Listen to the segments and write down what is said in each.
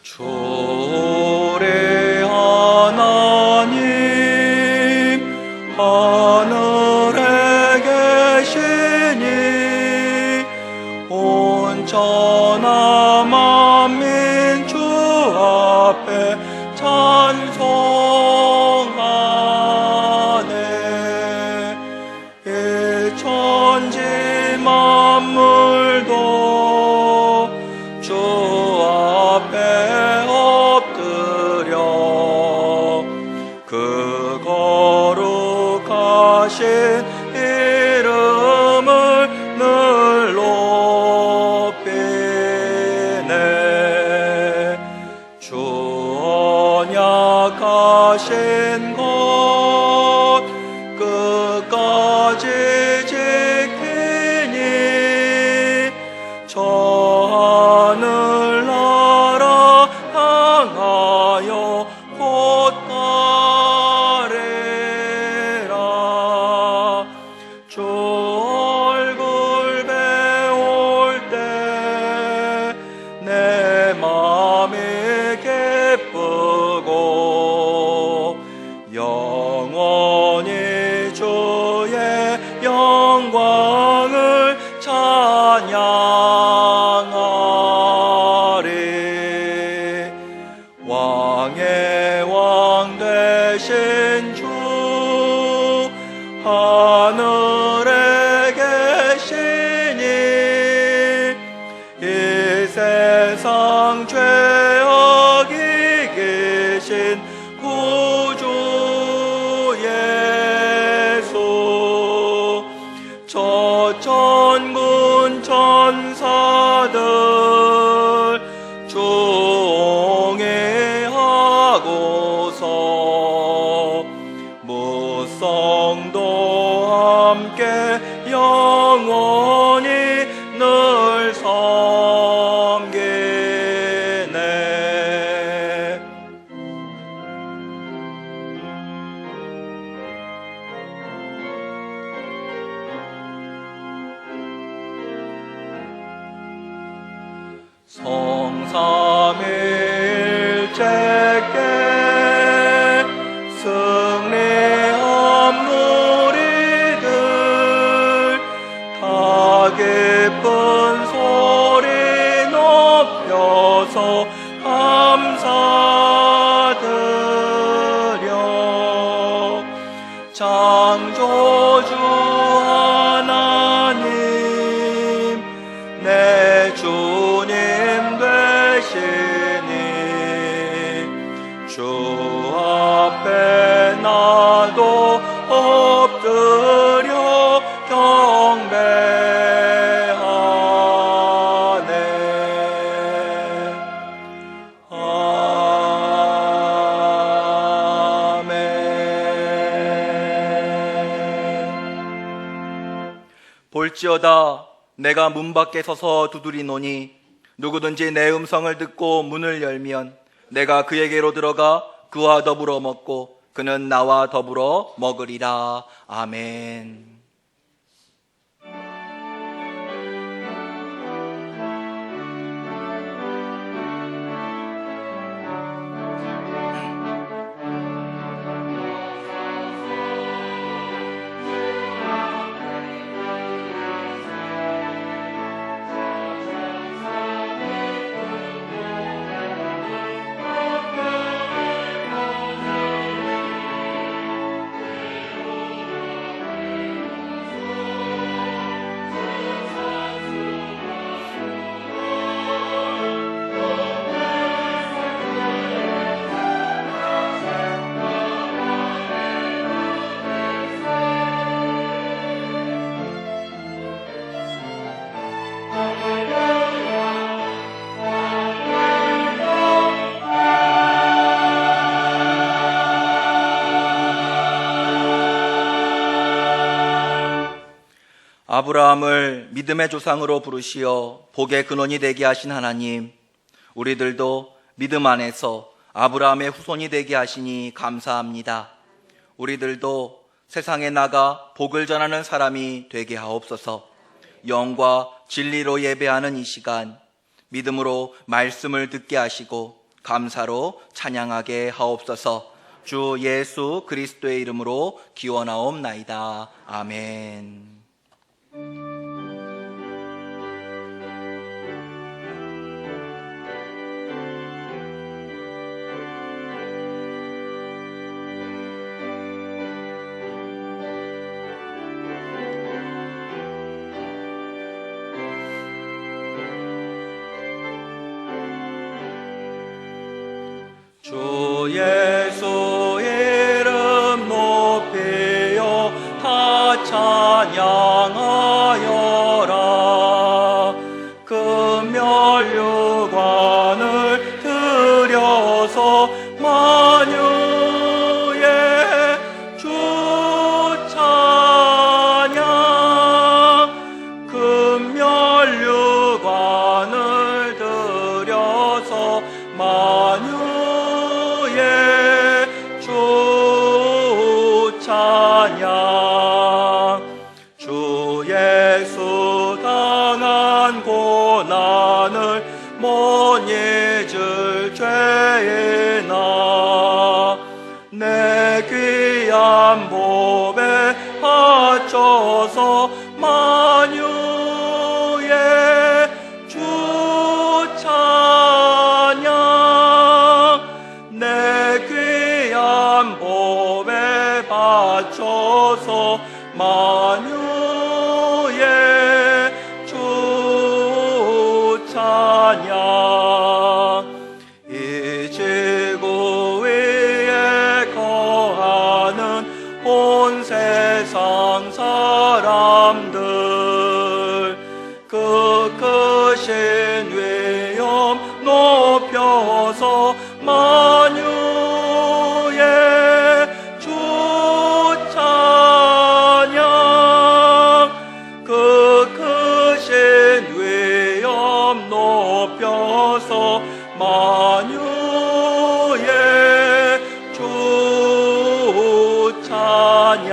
주의 하나님 하늘에 계시니 온전한 만민 주 앞에 찬송하네. 이 천지 만물도 주 앞에 엎드려 그 거룩하신 이름을 늘 높이네. 주 언약하신 것 끝까지 지키니 저 하늘나라 향하여 곧 가리라. 주 얼굴 배울 때 내 맘이 기쁘고 영원히 주의 영광을 찬양하리. 왕의 왕 되신 주 하늘에 계시니 이 세상 죄악 이기신 구주 예수. 저 천군 천사들 종애하고서 무성도 함께 영원히 늘 섬기네. 성삼일체께 승리한 무리들 다 기쁜 소리 높여서 감사드려. 창조주 하나님 내 주님 되시니 주 앞에 나도 엎드려 경배하네. 아멘. 볼지어다 내가 문 밖에 서서 두드리노니 누구든지 내 음성을 듣고 문을 열면 내가 그에게로 들어가 그와 더불어 먹고 그는 나와 더불어 먹으리라. 아멘. 아브라함을 믿음의 조상으로 부르시어 복의 근원이 되게 하신 하나님, 우리들도 믿음 안에서 아브라함의 후손이 되게 하시니 감사합니다. 우리들도 세상에 나가 복을 전하는 사람이 되게 하옵소서. 영과 진리로 예배하는 이 시간 믿음으로 말씀을 듣게 하시고 감사로 찬양하게 하옵소서. 주 예수 그리스도의 이름으로 기원하옵나이다. 아멘. 주 예수 이름 높이여 다 찬양하여라. 금멸류관을 들여서 만유의 주 찬양. 금멸류관을 들여서 만유의 주 찬양. 주 예수 당한 고난을 못 잊을 죄이나 내 귀한 보배 바쳐서 만유의 주 찬양. 내 귀한 보배 바쳐서 만유의 주 찬양. 이 지구 위에 거하는 온 세상 사람들 그 크신 위엄 높여서 만유의 주 찬양. 그 크신 위엄 높여서 만유의 주 찬양.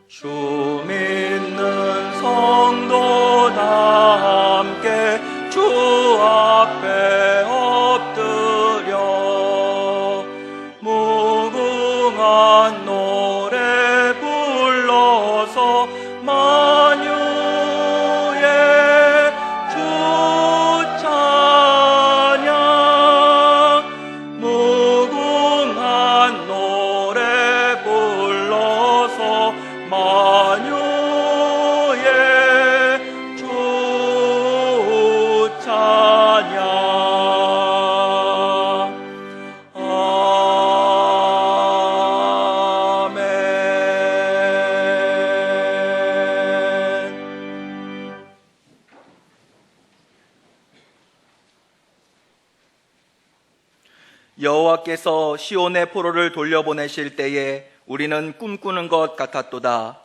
주 믿는 성도 다 함께 주 앞에 엎드려 무궁한 노래 불러서 만유의 주 찬양 무궁한 노래 불러서 만유의 주 찬양 여호와께서 시온의 포로를 돌려보내실 때에 우리는 꿈꾸는 것 같았도다.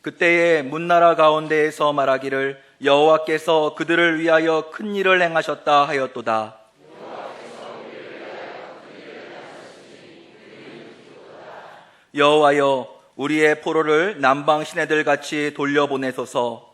그때에 문나라 가운데에서 말하기를 여호와께서 그들을 위하여 큰 일을 행하셨다 하였도다. 여호와여 우리의 포로를 남방 시내들 같이 돌려보내소서.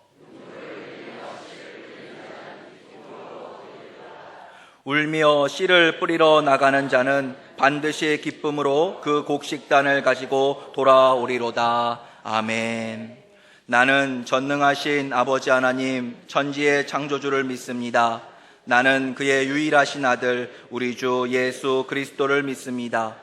울며 씨를 뿌리러 나가는 자는 반드시 기쁨으로 그 곡식단을 가지고 돌아오리로다. 아멘. 나는 전능하신 아버지 하나님 천지의 창조주를 믿습니다. 나는 그의 유일하신 아들 우리 주 예수 그리스도를 믿습니다.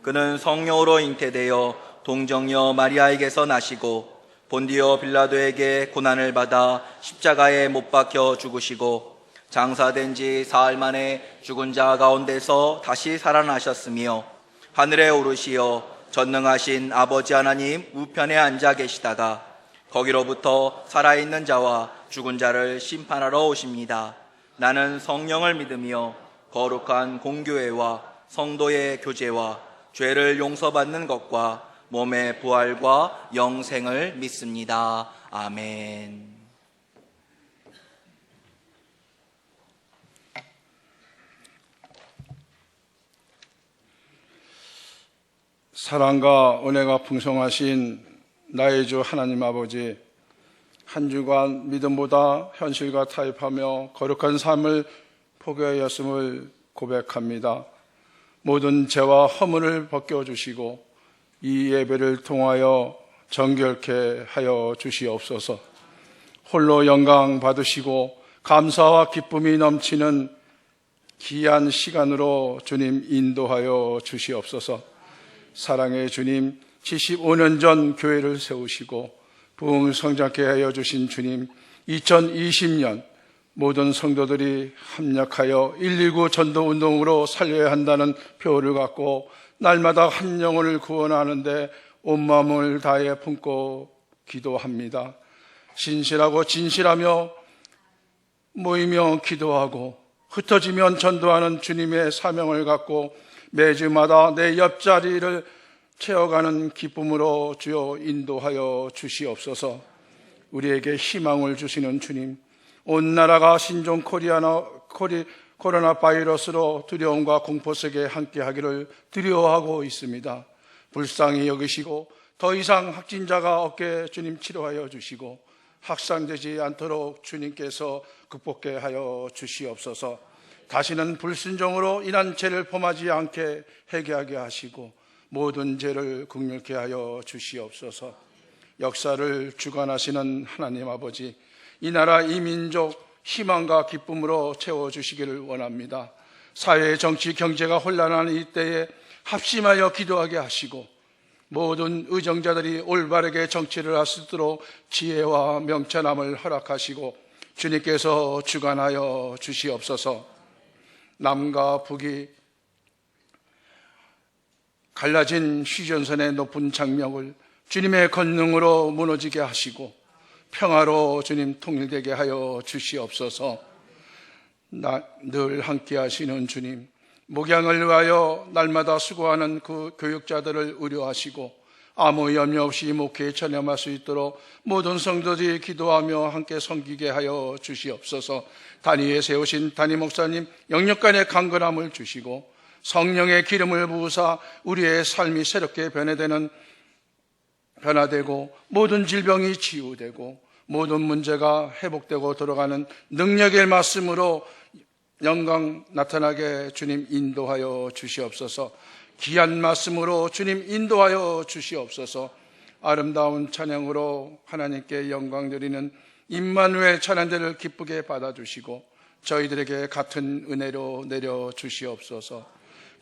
그는 성령으로 잉태되어 동정녀 마리아에게서 나시고 본디오 빌라도에게 고난을 받아 십자가에 못 박혀 죽으시고 장사된 지 사흘 만에 죽은 자 가운데서 다시 살아나셨으며 하늘에 오르시어 전능하신 아버지 하나님 우편에 앉아 계시다가 거기로부터 살아있는 자와 죽은 자를 심판하러 오십니다. 나는 성령을 믿으며 거룩한 공교회와 성도의 교제와 죄를 용서받는 것과 몸의 부활과 영생을 믿습니다. 아멘. 사랑과 은혜가 풍성하신 나의 주 하나님 아버지, 한 주간 믿음보다 현실과 타협하며 거룩한 삶을 포기하였음을 고백합니다. 모든 죄와 허물을 벗겨주시고 이 예배를 통하여 정결케 하여 주시옵소서. 홀로 영광 받으시고 감사와 기쁨이 넘치는 귀한 시간으로 주님 인도하여 주시옵소서. 사랑의 주님, 75년 전 교회를 세우시고 부흥 성장케 하여 주신 주님, 2020년 모든 성도들이 합력하여 119 전도운동으로 살려야 한다는 표를 갖고 날마다 한 영혼을 구원하는데 온 마음을 다해 품고 기도합니다. 신실하고 진실하며 모이며 기도하고 흩어지면 전도하는 주님의 사명을 갖고 매주마다 내 옆자리를 채워가는 기쁨으로 주여 인도하여 주시옵소서. 우리에게 희망을 주시는 주님, 온 나라가 신종 코로나 바이러스로 두려움과 공포 속에 함께하기를 두려워하고 있습니다. 불쌍히 여기시고 더 이상 확진자가 없게 주님 치료하여 주시고 확산되지 않도록 주님께서 극복해 하여 주시옵소서. 다시는 불순종으로 인한 죄를 범하지 않게 회개하게 하시고 모든 죄를 긍휼케 하여 주시옵소서. 역사를 주관하시는 하나님 아버지, 이 나라 이 민족 희망과 기쁨으로 채워주시기를 원합니다. 사회, 정치, 경제가 혼란한 이때에 합심하여 기도하게 하시고 모든 의정자들이 올바르게 정치를 할 수 있도록 지혜와 명철함을 허락하시고 주님께서 주관하여 주시옵소서. 남과 북이 갈라진 휴전선의 높은 장벽을 주님의 권능으로 무너지게 하시고 평화로 주님 통일되게 하여 주시옵소서. 늘 함께 하시는 주님, 목양을 위하여 날마다 수고하는 그 교육자들을 의료하시고 아무 염려 없이 목회에 전념할 수 있도록 모든 성도들이 기도하며 함께 섬기게 하여 주시옵소서. 단위에 세우신 단위 목사님 영역간의 강건함을 주시고 성령의 기름을 부으사 우리의 삶이 새롭게 변화되고 모든 질병이 치유되고 모든 문제가 회복되고 돌아가는 능력의 말씀으로 영광 나타나게 주님 인도하여 주시옵소서. 귀한 말씀으로 주님 인도하여 주시옵소서. 아름다운 찬양으로 하나님께 영광 드리는 임마누엘 찬양대를 기쁘게 받아주시고 저희들에게 같은 은혜로 내려 주시옵소서.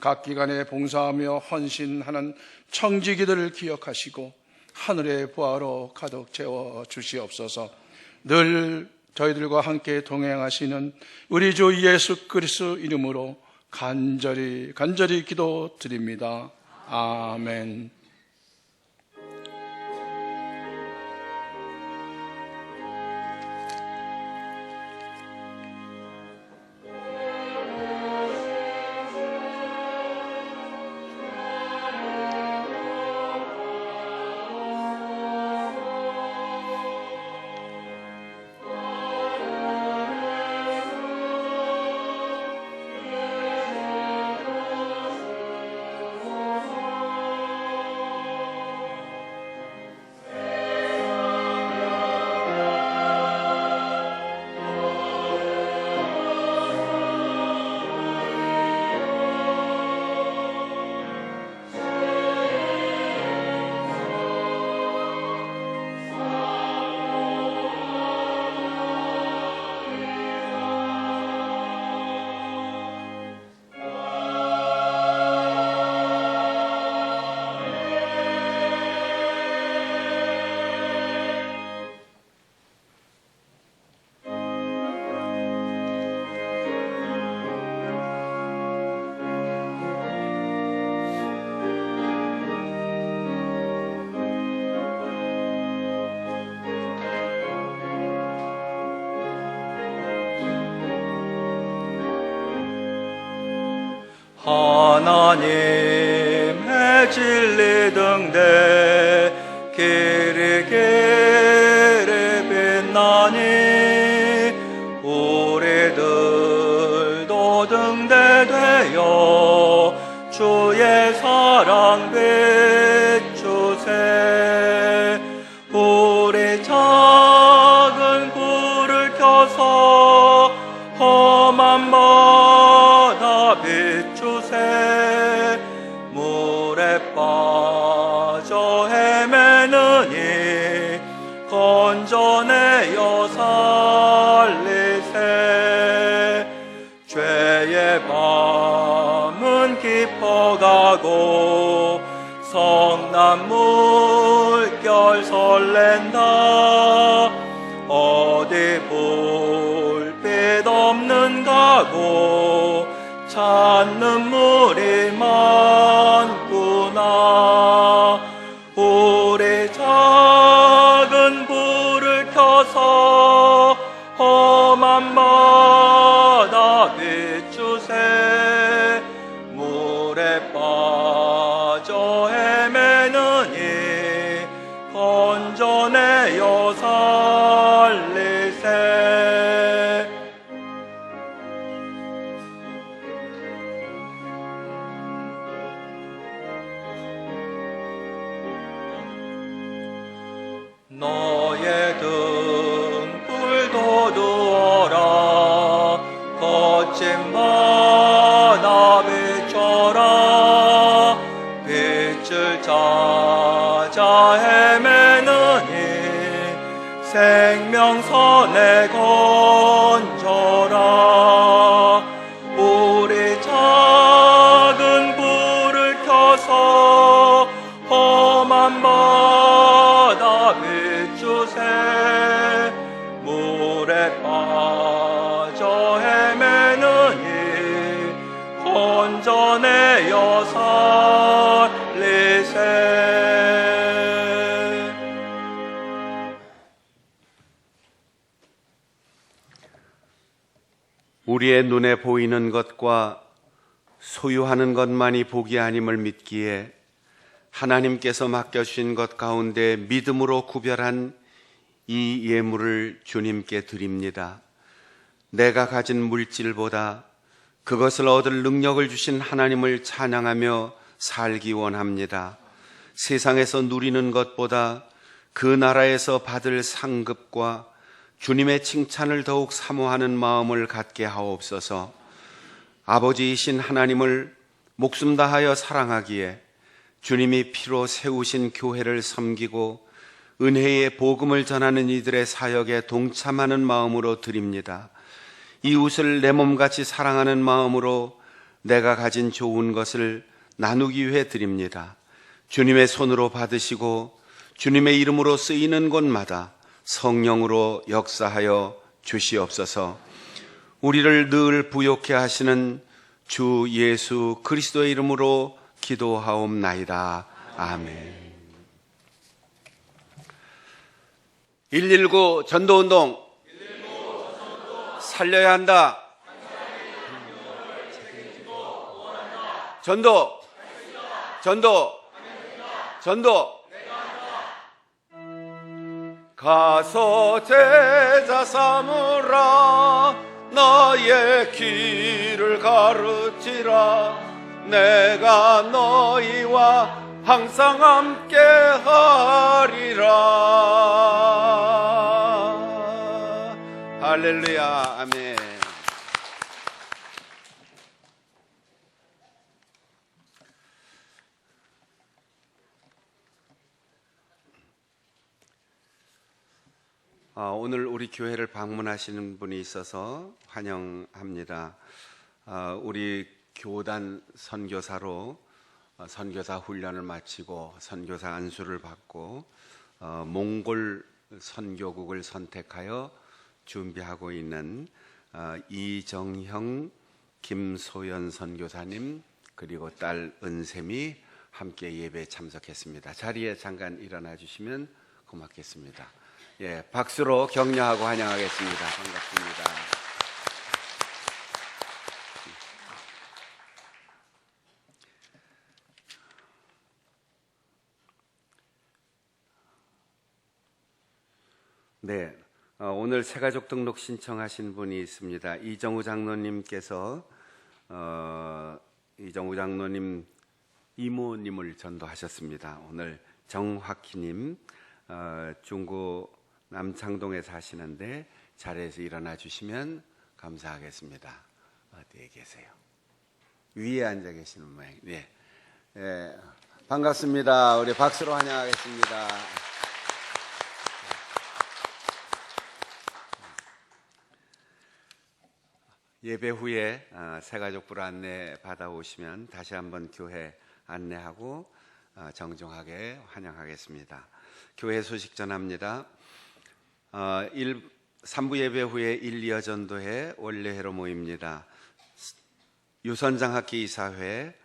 각 기관에 봉사하며 헌신하는 청지기들을 기억하시고 하늘의 부하로 가득 채워 주시옵소서. 늘 저희들과 함께 동행하시는 우리 주 예수 그리스도 이름으로 간절히 기도드립니다. 아멘. 하나님의 진리 등대 길이 빛나니 우리들도 등대 되어 주의 사랑 비추세. 우리 작은 불을 켜서 험한 바다 비추세. 물에 빠져 헤매느니 건져내어 살리세. 죄의 밤은 깊어가고 성난 물결 설렌다. 어디 불빛 없는 가고 찾는 물이 많구나. 우리 작은 불을 켜서 험한 바다 비추세. 물에 빠져 헤매느니 건져내어 살리세. 너의 등불도 두어라. 거친 바다 비춰라. 빛을 찾아 헤매느니 생명선에 건져라. 우리 작은 불을 켜서 험한 바다 비추세. 물에 빠져 헤매느니 건져내어 살리세. 우리의 눈에 보이는 것과 소유하는 것만이 복이 아님을 믿기에 하나님께서 맡겨주신 것 가운데 믿음으로 구별한 이 예물을 주님께 드립니다. 내가 가진 물질보다 그것을 얻을 능력을 주신 하나님을 찬양하며 살기 원합니다. 세상에서 누리는 것보다 그 나라에서 받을 상급과 주님의 칭찬을 더욱 사모하는 마음을 갖게 하옵소서. 아버지이신 하나님을 목숨 다하여 사랑하기에 주님이 피로 세우신 교회를 섬기고 은혜의 복음을 전하는 이들의 사역에 동참하는 마음으로 드립니다. 이웃을 내 몸같이 사랑하는 마음으로 내가 가진 좋은 것을 나누기 위해 드립니다. 주님의 손으로 받으시고 주님의 이름으로 쓰이는 곳마다 성령으로 역사하여 주시옵소서. 우리를 늘 부욕해 하시는 주 예수 그리스도의 이름으로 기도하옵나이다. 아멘. 119 전도운동 살려야 한다. 전도 가서 제자 삼으라. 너의 길을 가르치라. 내가 너희와 항상 함께 하리라. 할렐루야. 아멘. 오늘 우리 교회를 방문하시는 분이 있어서 환영합니다. 우리 교단 선교사로 선교사 훈련을 마치고 선교사 안수를 받고 몽골 선교국을 선택하여 준비하고 있는 이정형, 김소연 선교사님 그리고 딸 은샘이 함께 예배에 참석했습니다. 자리에 잠깐 일어나 주시면 고맙겠습니다. 예, 박수로 격려하고 환영하겠습니다. 반갑습니다. 네, 오늘 새가족 등록 신청하신 분이 있습니다. 이정우 장로님께서 이정우 장로님 이모님을 전도하셨습니다. 오늘 정화키님 중구 남창동에 사시는데 자리에서 일어나 주시면 감사하겠습니다. 어디에 계세요? 위에 앉아 계시는 모양. 네, 반갑습니다. 우리 박수로 환영하겠습니다. 예배 후에 새가족부를 안내 받아오시면 다시 한번 교회 안내하고 정중하게 환영하겠습니다. 교회 소식 전합니다. 3부 예배 후에 1, 2여 전도회 원래회로 모입니다. 유선장학기 이사회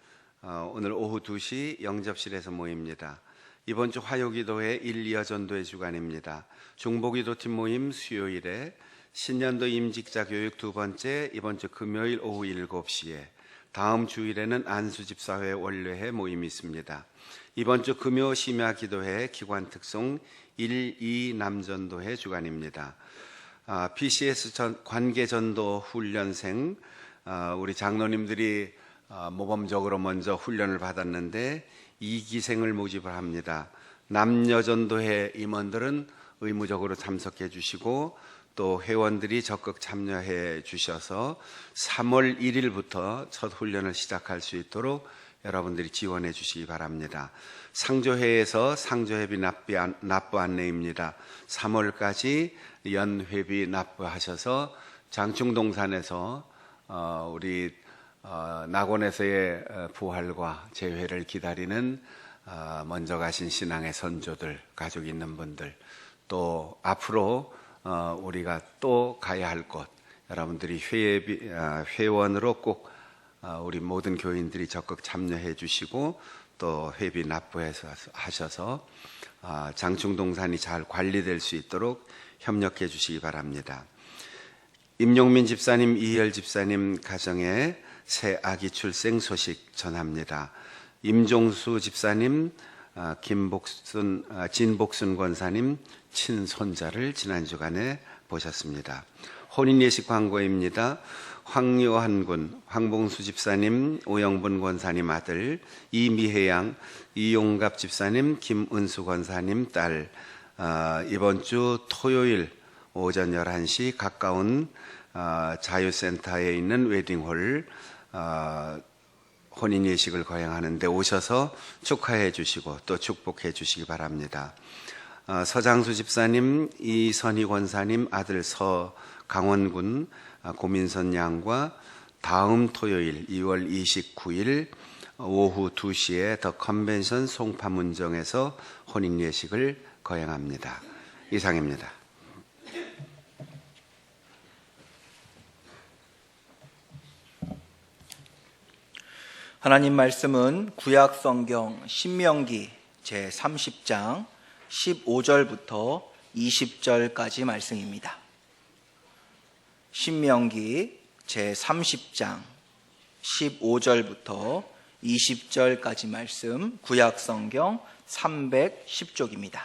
오늘 오후 2시 영접실에서 모입니다. 이번 주 화요기도회 1, 2여 전도회 주간입니다. 중보기도팀 모임 수요일에 신년도 임직자 교육 두 번째 이번 주 금요일 오후 7시에 다음 주일에는 안수집사회 원래회 모임이 있습니다. 이번 주 금요 심야 기도회 기관 특송 1, 2 남전도회 주간입니다. PCS 관계전도 훈련생 우리 장로님들이 모범적으로 먼저 훈련을 받았는데 2기생을 모집을 합니다. 남녀전도회 임원들은 의무적으로 참석해 주시고 또 회원들이 적극 참여해 주셔서 3월 1일부터 첫 훈련을 시작할 수 있도록 여러분들이 지원해 주시기 바랍니다. 상조회에서 상조회비 납부 안내입니다. 3월까지 연회비 납부하셔서 장충동산에서 우리 낙원에서의 부활과 재회를 기다리는 먼저 가신 신앙의 선조들, 가족 있는 분들, 또 앞으로 우리가 또 가야 할 곳, 여러분들이 회원으로 꼭 우리 모든 교인들이 적극 참여해 주시고 또 회비 납부해서 하셔서 장충동산이 잘 관리될 수 있도록 협력해 주시기 바랍니다. 임용민 집사님, 이희열 집사님 가정에 새 아기 출생 소식 전합니다. 임종수 집사님, 진복순 권사님 친손자를 지난 주간에 보셨습니다. 혼인 예식 광고입니다. 황요한 군, 황봉수 집사님, 오영분 권사님 아들, 이미혜 양, 이용갑 집사님, 김은수 권사님 딸, 이번 주 토요일 오전 11시 가까운 자유센터에 있는 웨딩홀 혼인 예식을 거행하는데 오셔서 축하해 주시고 또 축복해 주시기 바랍니다. 서장수 집사님, 이선희 권사님 아들 서강원군 고민선 양과 다음 토요일 2월 29일 오후 2시에 더 컨벤션 송파문정에서 혼인 예식을 거행합니다. 이상입니다. 하나님 말씀은 구약 성경 신명기 제30장 15절부터 20절까지 말씀입니다. 신명기 제30장 15절부터 20절까지 말씀, 구약 성경 310쪽입니다.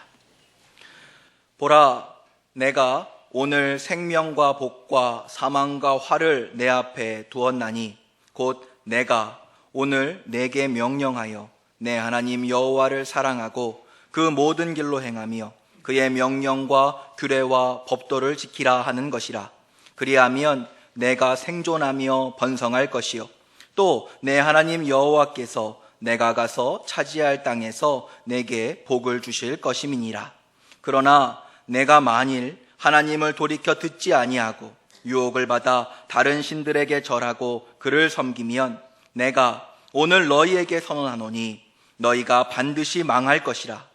보라, 내가 오늘 생명과 복과 사망과 화를 내 앞에 두었나니 곧 내가 오늘 내게 명령하여 내 하나님 여호와를 사랑하고 그 모든 길로 행하며 그의 명령과 규례와 법도를 지키라 하는 것이라. 그리하면 내가 생존하며 번성할 것이요 또 내 하나님 여호와께서 내가 가서 차지할 땅에서 내게 복을 주실 것임이니라. 그러나 내가 만일 하나님을 돌이켜 듣지 아니하고 유혹을 받아 다른 신들에게 절하고 그를 섬기면 내가 오늘 너희에게 선언하노니 너희가 반드시 망할 것이라.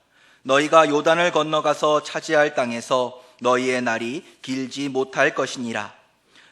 너희가 요단을 건너가서 차지할 땅에서 너희의 날이 길지 못할 것이니라.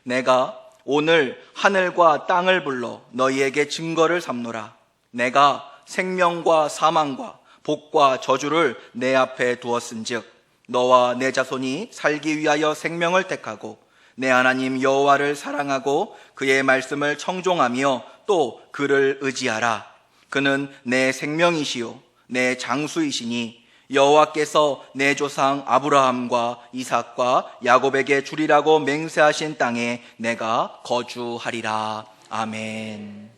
내가 오늘 하늘과 땅을 불러 너희에게 증거를 삼노라. 내가 생명과 사망과 복과 저주를 내 앞에 두었은즉 너와 내 자손이 살기 위하여 생명을 택하고 내 하나님 여호와를 사랑하고 그의 말씀을 청종하며 또 그를 의지하라. 그는 내 생명이시요 내 장수이시니 여호와께서 내 조상 아브라함과 이삭과 야곱에게 주리라고 맹세하신 땅에 내가 거주하리라. 아멘.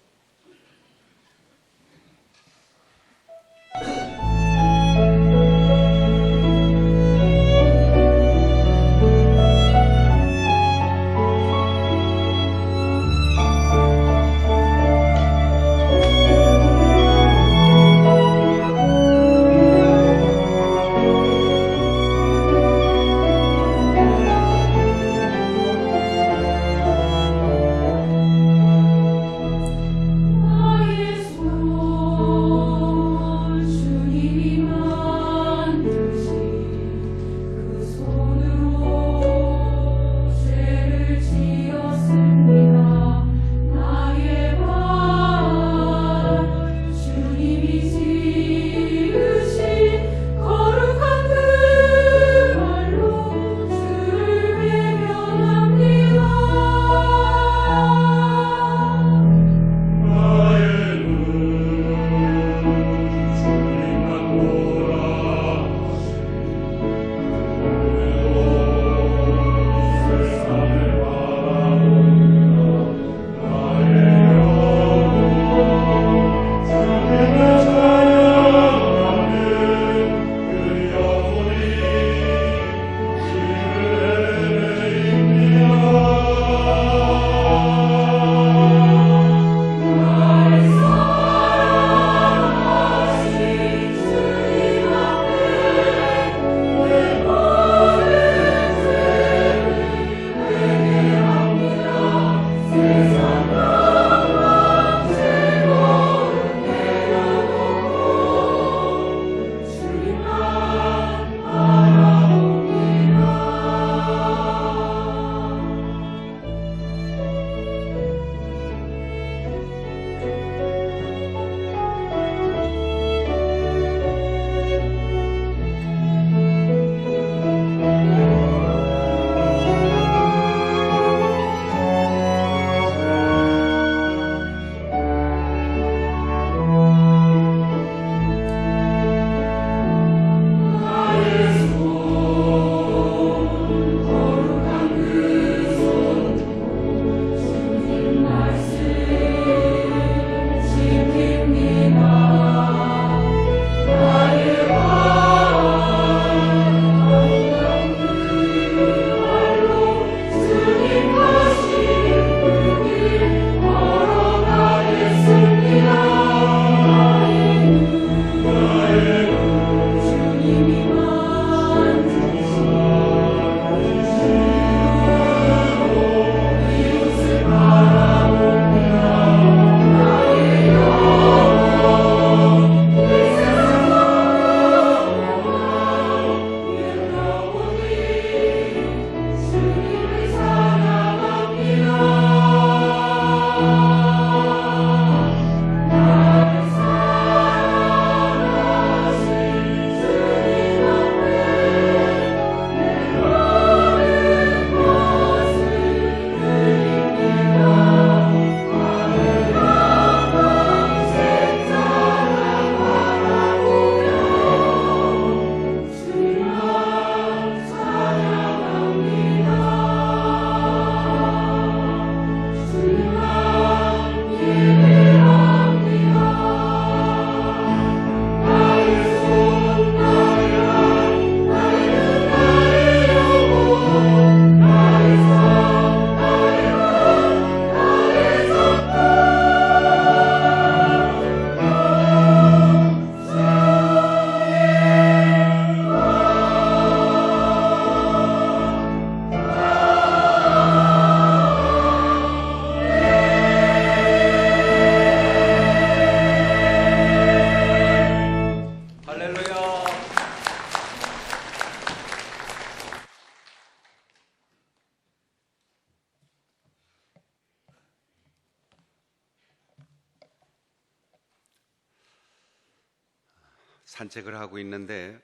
산책을 하고 있는데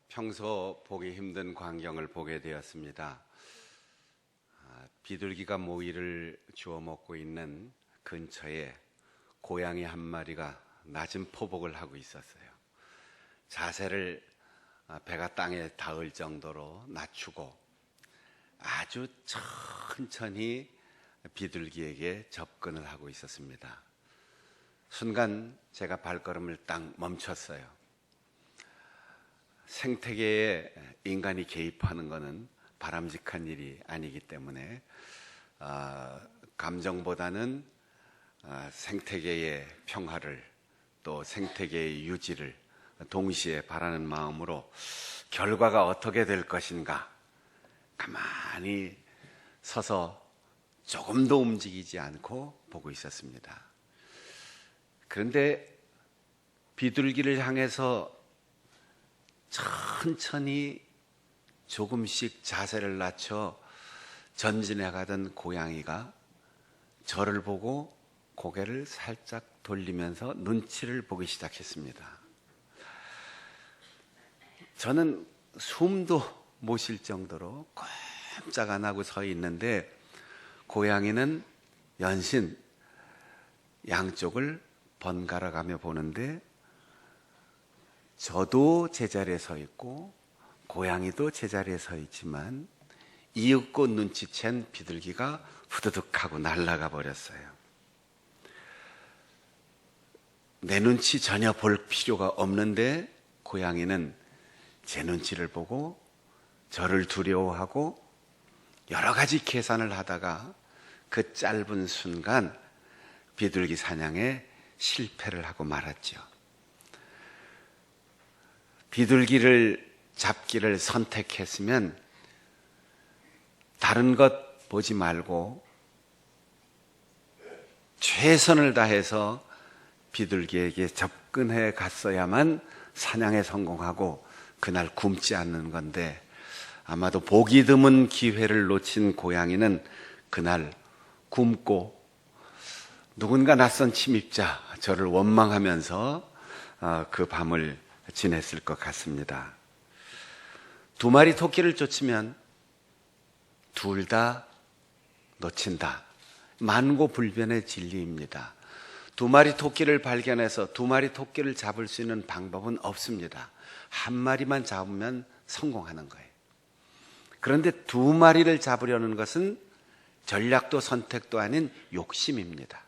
평소 보기 힘든 광경을 보게 되었습니다. 비둘기가 모이를 주워 먹고 있는 근처에 고양이 한 마리가 낮은 포복을 하고 있었어요. 자세를 배가 땅에 닿을 정도로 낮추고 아주 천천히 비둘기에게 접근을 하고 있었습니다. 순간 제가 발걸음을 딱 멈췄어요. 생태계에 인간이 개입하는 것은 바람직한 일이 아니기 때문에 감정보다는 생태계의 평화를 또 생태계의 유지를 동시에 바라는 마음으로 결과가 어떻게 될 것인가 가만히 서서 조금도 움직이지 않고 보고 있었습니다. 그런데 비둘기를 향해서 천천히 조금씩 자세를 낮춰 전진해 가던 고양이가 저를 보고 고개를 살짝 돌리면서 눈치를 보기 시작했습니다. 저는 숨도 못 쉴 정도로 꼼짝 안 하고 서 있는데 고양이는 연신 양쪽을 번갈아 가며 보는데 저도 제자리에 서 있고 고양이도 제자리에 서 있지만 이윽고 눈치챈 비둘기가 후두둑하고 날아가 버렸어요. 내 눈치 전혀 볼 필요가 없는데 고양이는 제 눈치를 보고 저를 두려워하고 여러 가지 계산을 하다가 그 짧은 순간 비둘기 사냥에 실패를 하고 말았죠. 비둘기를 잡기를 선택했으면 다른 것 보지 말고 최선을 다해서 비둘기에게 접근해 갔어야만 사냥에 성공하고 그날 굶지 않는 건데 아마도 보기 드문 기회를 놓친 고양이는 그날 굶고 누군가 낯선 침입자 저를 원망하면서 그 밤을 지냈을 것 같습니다. 두 마리 토끼를 쫓으면 둘 다 놓친다. 만고불변의 진리입니다. 두 마리 토끼를 발견해서 두 마리 토끼를 잡을 수 있는 방법은 없습니다. 한 마리만 잡으면 성공하는 거예요. 그런데 두 마리를 잡으려는 것은 전략도 선택도 아닌 욕심입니다.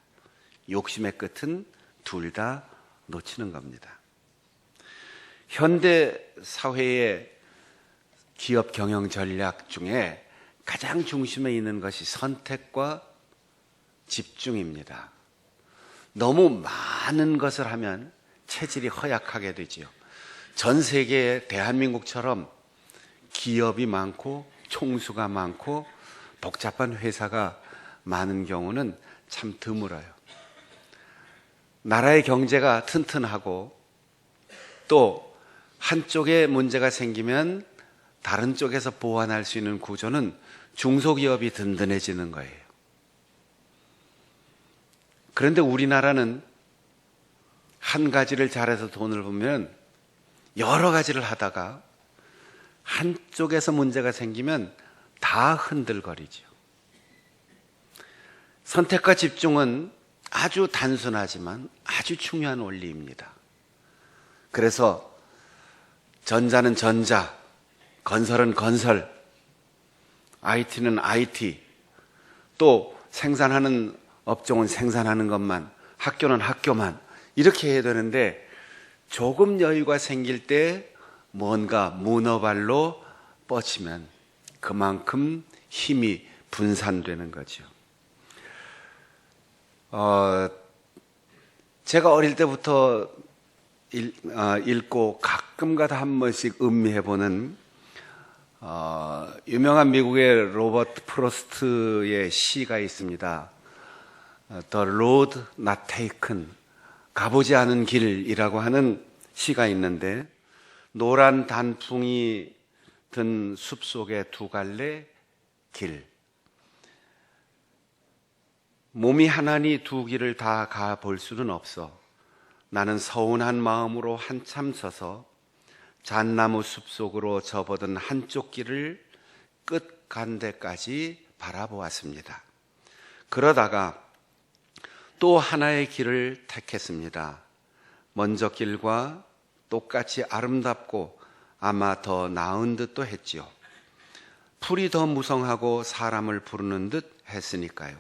욕심의 끝은 둘 다 놓치는 겁니다. 현대 사회의 기업 경영 전략 중에 가장 중심에 있는 것이 선택과 집중입니다. 너무 많은 것을 하면 체질이 허약하게 되지요. 전 세계에 대한민국처럼 기업이 많고 총수가 많고 복잡한 회사가 많은 경우는 참 드물어요. 나라의 경제가 튼튼하고 또 한쪽에 문제가 생기면 다른 쪽에서 보완할 수 있는 구조는 중소기업이 든든해지는 거예요. 그런데 우리나라는 한 가지를 잘해서 돈을 벌면 여러 가지를 하다가 한쪽에서 문제가 생기면 다 흔들거리죠. 선택과 집중은 아주 단순하지만 아주 중요한 원리입니다. 그래서 전자는 전자, 건설은 건설, IT는 IT, 또 생산하는 업종은 생산하는 것만, 학교는 학교만 이렇게 해야 되는데 조금 여유가 생길 때 뭔가 문어발로 뻗치면 그만큼 힘이 분산되는 거죠. 제가 어릴 때부터 읽고 가끔가다 한 번씩 음미해보는 유명한 미국의 로버트 프로스트의 시가 있습니다. The Road Not Taken, 가보지 않은 길이라고 하는 시가 있는데 노란 단풍이 든 숲속의 두 갈래 길, 몸이 하나니 두 길을 다 가볼 수는 없어. 나는 서운한 마음으로 한참 서서 잣나무 숲속으로 접어든 한쪽 길을 끝 간 데까지 바라보았습니다. 그러다가 또 하나의 길을 택했습니다. 먼저 길과 똑같이 아름답고 아마 더 나은 듯도 했지요. 풀이 더 무성하고 사람을 부르는 듯 했으니까요.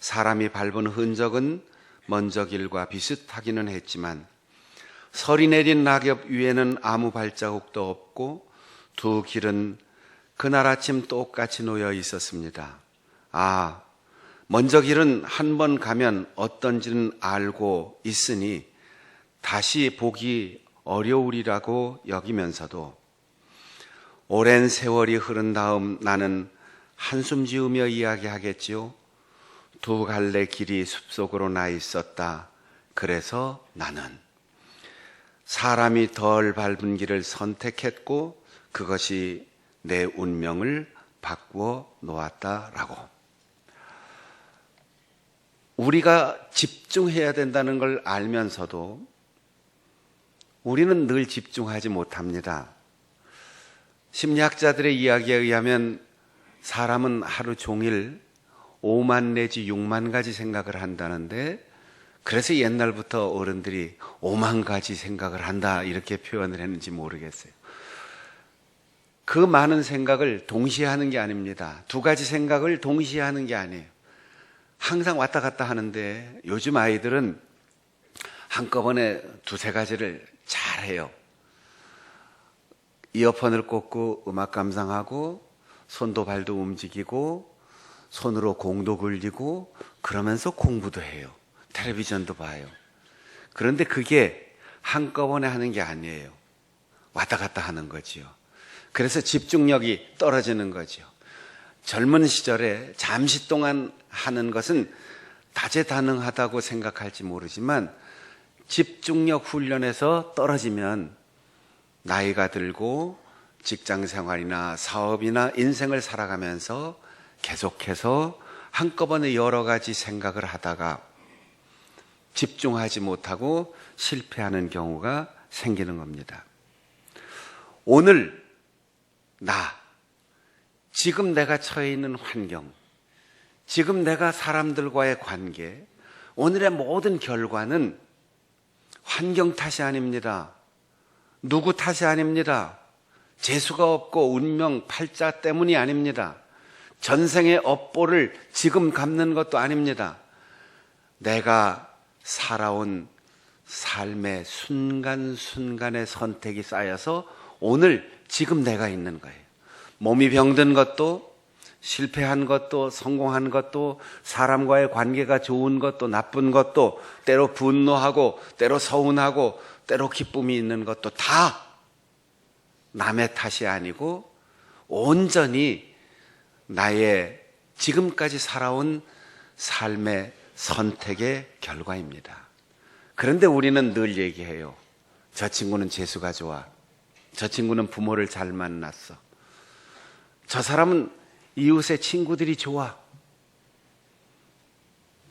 사람이 밟은 흔적은 먼저 길과 비슷하기는 했지만 설이 내린 낙엽 위에는 아무 발자국도 없고 두 길은 그날 아침 똑같이 놓여 있었습니다. 아, 먼저 길은 한 번 가면 어떤지는 알고 있으니 다시 보기 어려우리라고 여기면서도 오랜 세월이 흐른 다음 나는 한숨 지으며 이야기하겠지요. 두 갈래 길이 숲속으로 나 있었다. 그래서 나는 사람이 덜 밟은 길을 선택했고 그것이 내 운명을 바꾸어 놓았다라고. 우리가 집중해야 된다는 걸 알면서도 우리는 늘 집중하지 못합니다. 심리학자들의 이야기에 의하면 사람은 하루 종일 5만 내지 6만 가지 생각을 한다는데, 그래서 옛날부터 어른들이 5만 가지 생각을 한다 이렇게 표현을 했는지 모르겠어요. 그 많은 생각을 동시에 하는 게 아닙니다. 두 가지 생각을 동시에 하는 게 아니에요. 항상 왔다 갔다 하는데 요즘 아이들은 한꺼번에 두세 가지를 잘해요. 이어폰을 꽂고 음악 감상하고 손도 발도 움직이고 손으로 공도 굴리고 그러면서 공부도 해요. 텔레비전도 봐요. 그런데 그게 한꺼번에 하는 게 아니에요. 왔다 갔다 하는 거지요. 그래서 집중력이 떨어지는 거죠. 젊은 시절에 잠시 동안 하는 것은 다재다능하다고 생각할지 모르지만 집중력 훈련에서 떨어지면 나이가 들고 직장 생활이나 사업이나 인생을 살아가면서 계속해서 한꺼번에 여러 가지 생각을 하다가 집중하지 못하고 실패하는 경우가 생기는 겁니다. 오늘 지금 내가 처해 있는 환경, 지금 내가 사람들과의 관계, 오늘의 모든 결과는 환경 탓이 아닙니다. 누구 탓이 아닙니다. 재수가 없고 운명 팔자 때문이 아닙니다. 전생의 업보를 지금 갚는 것도 아닙니다. 내가 살아온 삶의 순간순간의 선택이 쌓여서 오늘 지금 내가 있는 거예요. 몸이 병든 것도, 실패한 것도, 성공한 것도, 사람과의 관계가 좋은 것도, 나쁜 것도, 때로 분노하고, 때로 서운하고, 때로 기쁨이 있는 것도 다 남의 탓이 아니고 온전히 나의 지금까지 살아온 삶의 선택의 결과입니다. 그런데 우리는 늘 얘기해요. 저 친구는 재수가 좋아. 저 친구는 부모를 잘 만났어. 저 사람은 이웃의 친구들이 좋아.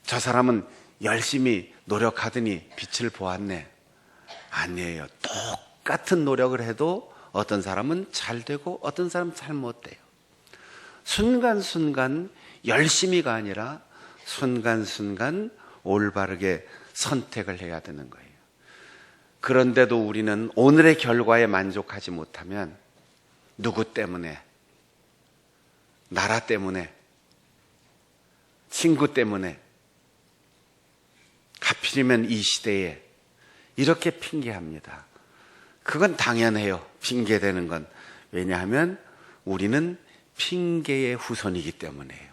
저 사람은 열심히 노력하더니 빛을 보았네. 아니에요. 똑같은 노력을 해도 어떤 사람은 잘 되고 어떤 사람은 잘 못 돼요. 순간순간 열심히가 아니라 순간순간 올바르게 선택을 해야 되는 거예요. 그런데도 우리는 오늘의 결과에 만족하지 못하면 누구 때문에, 나라 때문에, 친구 때문에, 하필이면 이 시대에 이렇게 핑계합니다. 그건 당연해요. 핑계대는 건. 왜냐하면 우리는 핑계의 후손이기 때문에요.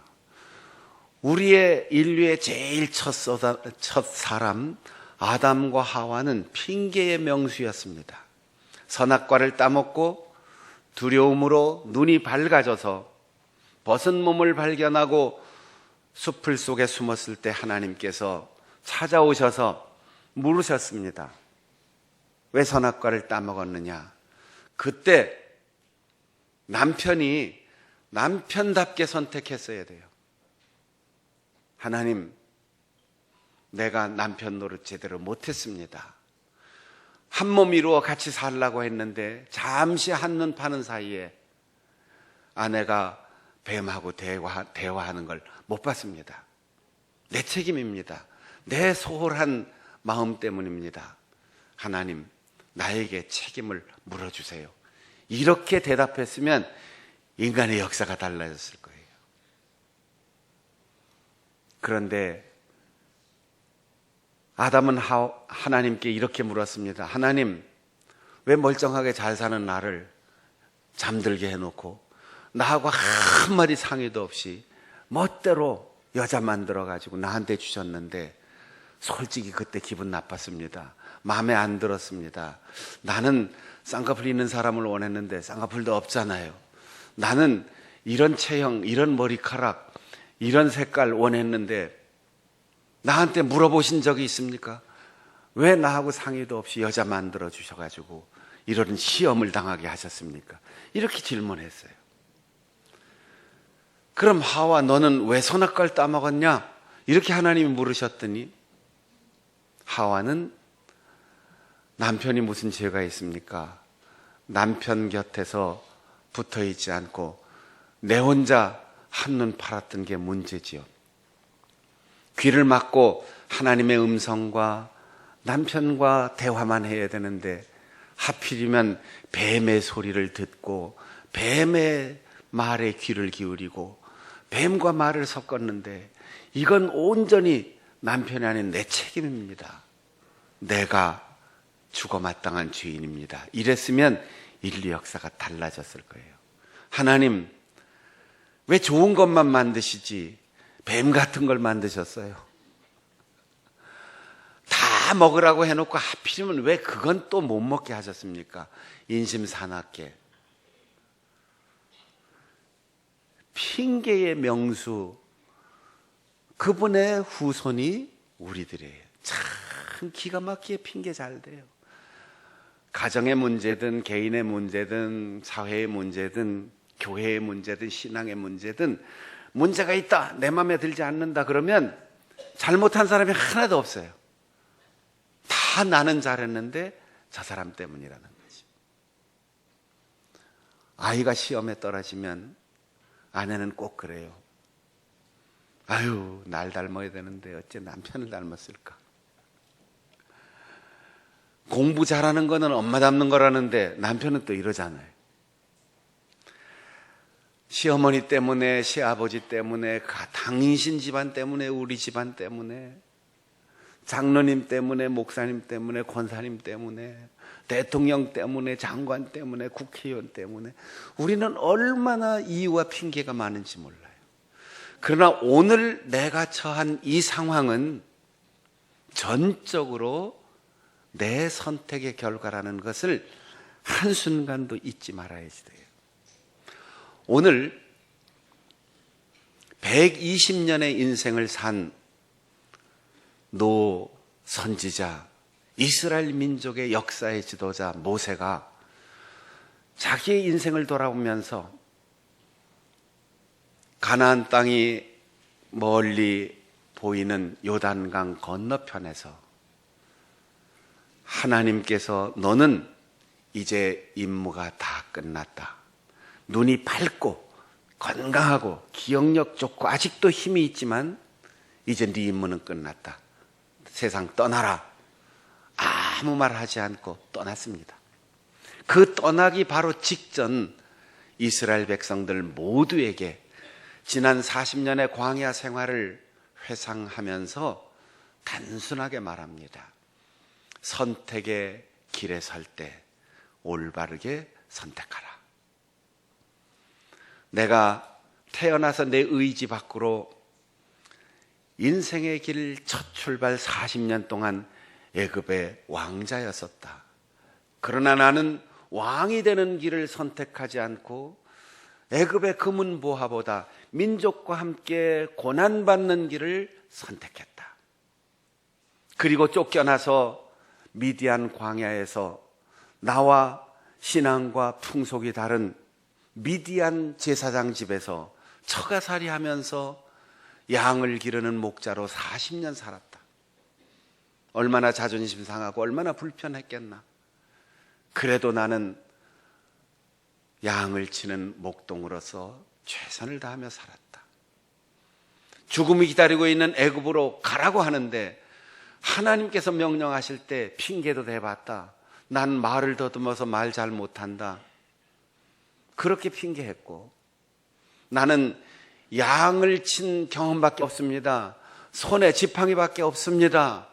우리의 인류의 제일 첫 사람 아담과 하와는 핑계의 명수였습니다. 선악과를 따먹고 두려움으로 눈이 밝아져서 벗은 몸을 발견하고 숲을 속에 숨었을 때 하나님께서 찾아오셔서 물으셨습니다. 왜 선악과를 따먹었느냐? 그때 남편이 남편답게 선택했어야 돼요. 하나님, 내가 남편 노릇 제대로 못했습니다. 한 몸 이루어 같이 살라고 했는데 잠시 한눈 파는 사이에 아내가 뱀하고 대화하는 걸 못 봤습니다. 내 책임입니다. 내 소홀한 마음 때문입니다. 하나님, 나에게 책임을 물어주세요. 이렇게 대답했으면 인간의 역사가 달라졌을 거예요. 그런데 아담은 하나님께 이렇게 물었습니다. 하나님, 왜 멀쩡하게 잘 사는 나를 잠들게 해놓고 나하고 한마디 상의도 없이 멋대로 여자 만들어가지고 나한테 주셨는데 솔직히 그때 기분 나빴습니다. 마음에 안 들었습니다. 나는 쌍꺼풀 있는 사람을 원했는데 쌍꺼풀도 없잖아요. 나는 이런 체형, 이런 머리카락, 이런 색깔 원했는데 나한테 물어보신 적이 있습니까? 왜 나하고 상의도 없이 여자 만들어 주셔가지고 이런 시험을 당하게 하셨습니까? 이렇게 질문했어요. 그럼 하와, 너는 왜 선악과를 따먹었냐? 이렇게 하나님이 물으셨더니 하와는 남편이 무슨 죄가 있습니까? 남편 곁에서 붙어 있지 않고 내 혼자 한눈 팔았던 게 문제지요. 귀를 막고 하나님의 음성과 남편과 대화만 해야 되는데 하필이면 뱀의 소리를 듣고 뱀의 말에 귀를 기울이고 뱀과 말을 섞었는데 이건 온전히 남편이 아닌 내 책임입니다. 내가 죽어 마땅한 죄인입니다. 이랬으면 인류 역사가 달라졌을 거예요. 하나님, 왜 좋은 것만 만드시지 뱀 같은 걸 만드셨어요? 다 먹으라고 해놓고 하필이면 왜 그건 또 못 먹게 하셨습니까? 인심사납게. 핑계의 명수, 그분의 후손이 우리들이에요. 참 기가 막히게 핑계 잘 돼요. 가정의 문제든 개인의 문제든 사회의 문제든 교회의 문제든 신앙의 문제든 문제가 있다, 내 마음에 들지 않는다 그러면 잘못한 사람이 하나도 없어요. 다 나는 잘했는데 저 사람 때문이라는 거지. 아이가 시험에 떨어지면 아내는 꼭 그래요. 아유, 날 닮아야 되는데 어째 남편을 닮았을까? 공부 잘하는 거는 엄마 닮는 거라는데 남편은 또 이러잖아요. 시어머니 때문에, 시아버지 때문에, 당신 집안 때문에, 우리 집안 때문에, 장로님 때문에, 목사님 때문에, 권사님 때문에, 대통령 때문에, 장관 때문에, 국회의원 때문에 우리는 얼마나 이유와 핑계가 많은지 몰라요. 그러나 오늘 내가 처한 이 상황은 전적으로 내 선택의 결과라는 것을 한순간도 잊지 말아야지 돼요. 오늘 120년의 인생을 산 노 선지자, 이스라엘 민족의 역사의 지도자 모세가 자기의 인생을 돌아보면서 가나안 땅이 멀리 보이는 요단강 건너편에서 하나님께서 너는 이제 임무가 다 끝났다. 눈이 밝고 건강하고 기억력 좋고 아직도 힘이 있지만 이제 네 임무는 끝났다. 세상 떠나라. 아무 말 하지 않고 떠났습니다. 그 떠나기 바로 직전 이스라엘 백성들 모두에게 지난 40년의 광야 생활을 회상하면서 단순하게 말합니다. 선택의 길에 설 때 올바르게 선택하라. 내가 태어나서 내 의지 밖으로 인생의 길 첫 출발 40년 동안 애굽의 왕자였었다. 그러나 나는 왕이 되는 길을 선택하지 않고 애굽의 금은 보화보다 민족과 함께 고난받는 길을 선택했다. 그리고 쫓겨나서 미디안 광야에서 나와 신앙과 풍속이 다른 미디안 제사장 집에서 처가살이 하면서 양을 기르는 목자로 40년 살았다. 얼마나 자존심 상하고 얼마나 불편했겠나. 그래도 나는 양을 치는 목동으로서 최선을 다하며 살았다. 죽음이 기다리고 있는 애굽으로 가라고 하는데 하나님께서 명령하실 때 핑계도 대봤다. 난 말을 더듬어서 말 잘 못한다. 그렇게 핑계했고, 나는 양을 친 경험밖에 없습니다. 손에 지팡이밖에 없습니다.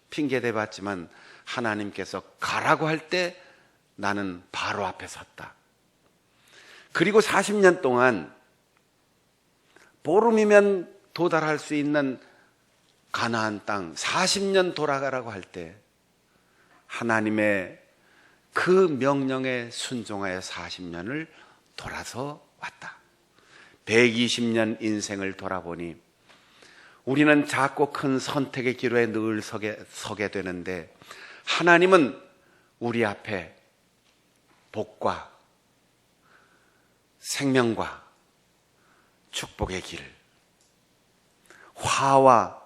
핑계 대봤지만 하나님께서 가라고 할 때 나는 바로 앞에 섰다. 그리고 40년 동안 보름이면 도달할 수 있는 가나안 땅 40년 돌아가라고 할 때 하나님의 그 명령에 순종하여 40년을 돌아서 왔다. 120년 인생을 돌아보니 우리는 작고 큰 선택의 기로에 늘 서게 되는데 하나님은 우리 앞에 복과 생명과 축복의 길, 화와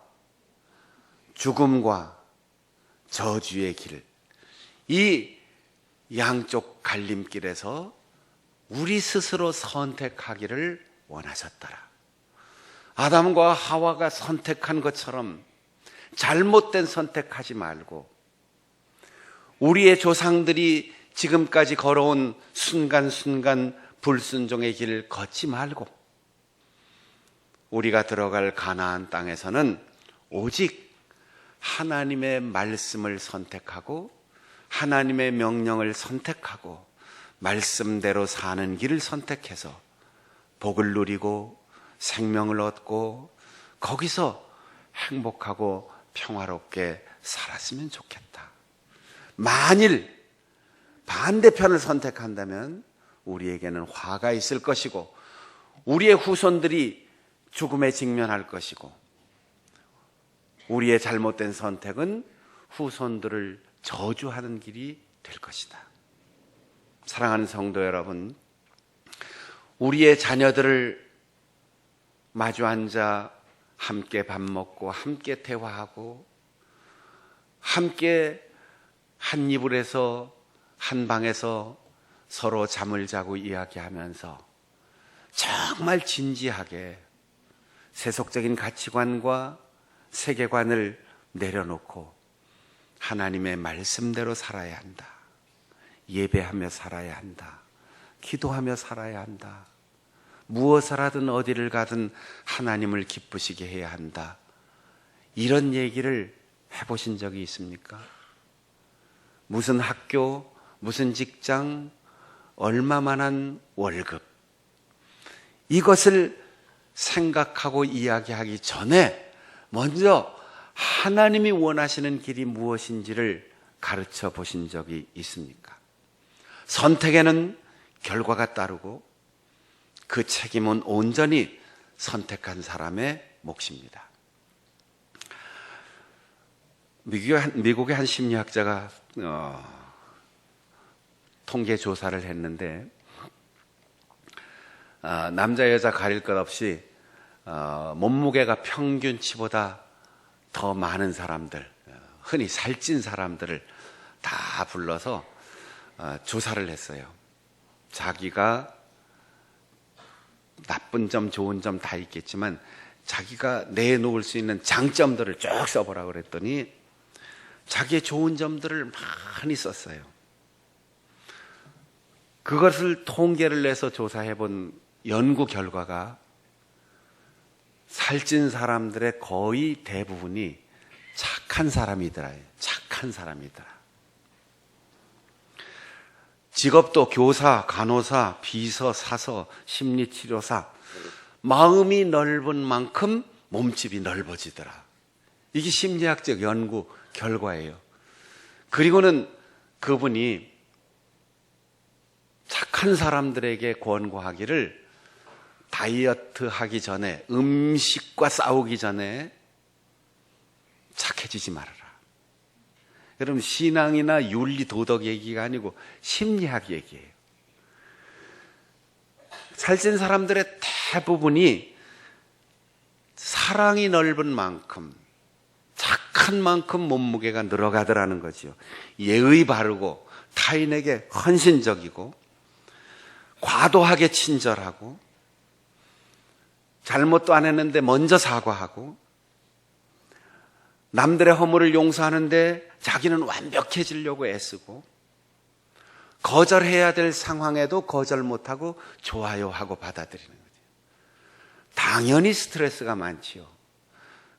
죽음과 저주의 길, 이 양쪽 갈림길에서 우리 스스로 선택하기를 원하셨더라. 아담과 하와가 선택한 것처럼 잘못된 선택하지 말고 우리의 조상들이 지금까지 걸어온 순간순간 불순종의 길을 걷지 말고 우리가 들어갈 가나안 땅에서는 오직 하나님의 말씀을 선택하고 하나님의 명령을 선택하고 말씀대로 사는 길을 선택해서 복을 누리고 생명을 얻고 거기서 행복하고 평화롭게 살았으면 좋겠다. 만일 반대편을 선택한다면 우리에게는 화가 있을 것이고 우리의 후손들이 죽음에 직면할 것이고 우리의 잘못된 선택은 후손들을 저주하는 길이 될 것이다. 사랑하는 성도 여러분, 우리의 자녀들을 마주 앉아 함께 밥 먹고 함께 대화하고 함께 한 이불에서 한 방에서 서로 잠을 자고 이야기하면서 정말 진지하게 세속적인 가치관과 세계관을 내려놓고 하나님의 말씀대로 살아야 한다. 예배하며 살아야 한다. 기도하며 살아야 한다. 무엇을 하든 어디를 가든 하나님을 기쁘시게 해야 한다. 이런 얘기를 해보신 적이 있습니까? 무슨 학교, 무슨 직장, 얼마만한 월급, 이것을 생각하고 이야기하기 전에 먼저 하나님이 원하시는 길이 무엇인지를 가르쳐 보신 적이 있습니까? 선택에는 결과가 따르고 그 책임은 온전히 선택한 사람의 몫입니다. 미국의 한 심리학자가 통계 조사를 했는데 남자 여자 가릴 것 없이 몸무게가 평균치보다 더 많은 사람들, 흔히 살찐 사람들을 다 불러서 조사를 했어요. 자기가 나쁜 점, 좋은 점 다 있겠지만 자기가 내놓을 수 있는 장점들을 쭉 써보라고 그랬더니 자기의 좋은 점들을 많이 썼어요. 그것을 통계를 내서 조사해 본 연구 결과가 살찐 사람들의 거의 대부분이 착한 사람이더라. 착한 사람이더라. 직업도 교사, 간호사, 비서, 사서, 심리치료사. 마음이 넓은 만큼 몸집이 넓어지더라. 이게 심리학적 연구 결과예요. 그리고는 그분이 착한 사람들에게 권고하기를 다이어트 하기 전에, 음식과 싸우기 전에 착해지지 말아라. 여러분, 신앙이나 윤리 도덕 얘기가 아니고 심리학 얘기예요. 살찐 사람들의 대부분이 사랑이 넓은 만큼, 착한 만큼 몸무게가 늘어가더라는 거죠. 예의 바르고 타인에게 헌신적이고 과도하게 친절하고 잘못도 안 했는데 먼저 사과하고 남들의 허물을 용서하는데 자기는 완벽해지려고 애쓰고 거절해야 될 상황에도 거절 못하고 좋아요 하고 받아들이는 거죠. 당연히 스트레스가 많지요.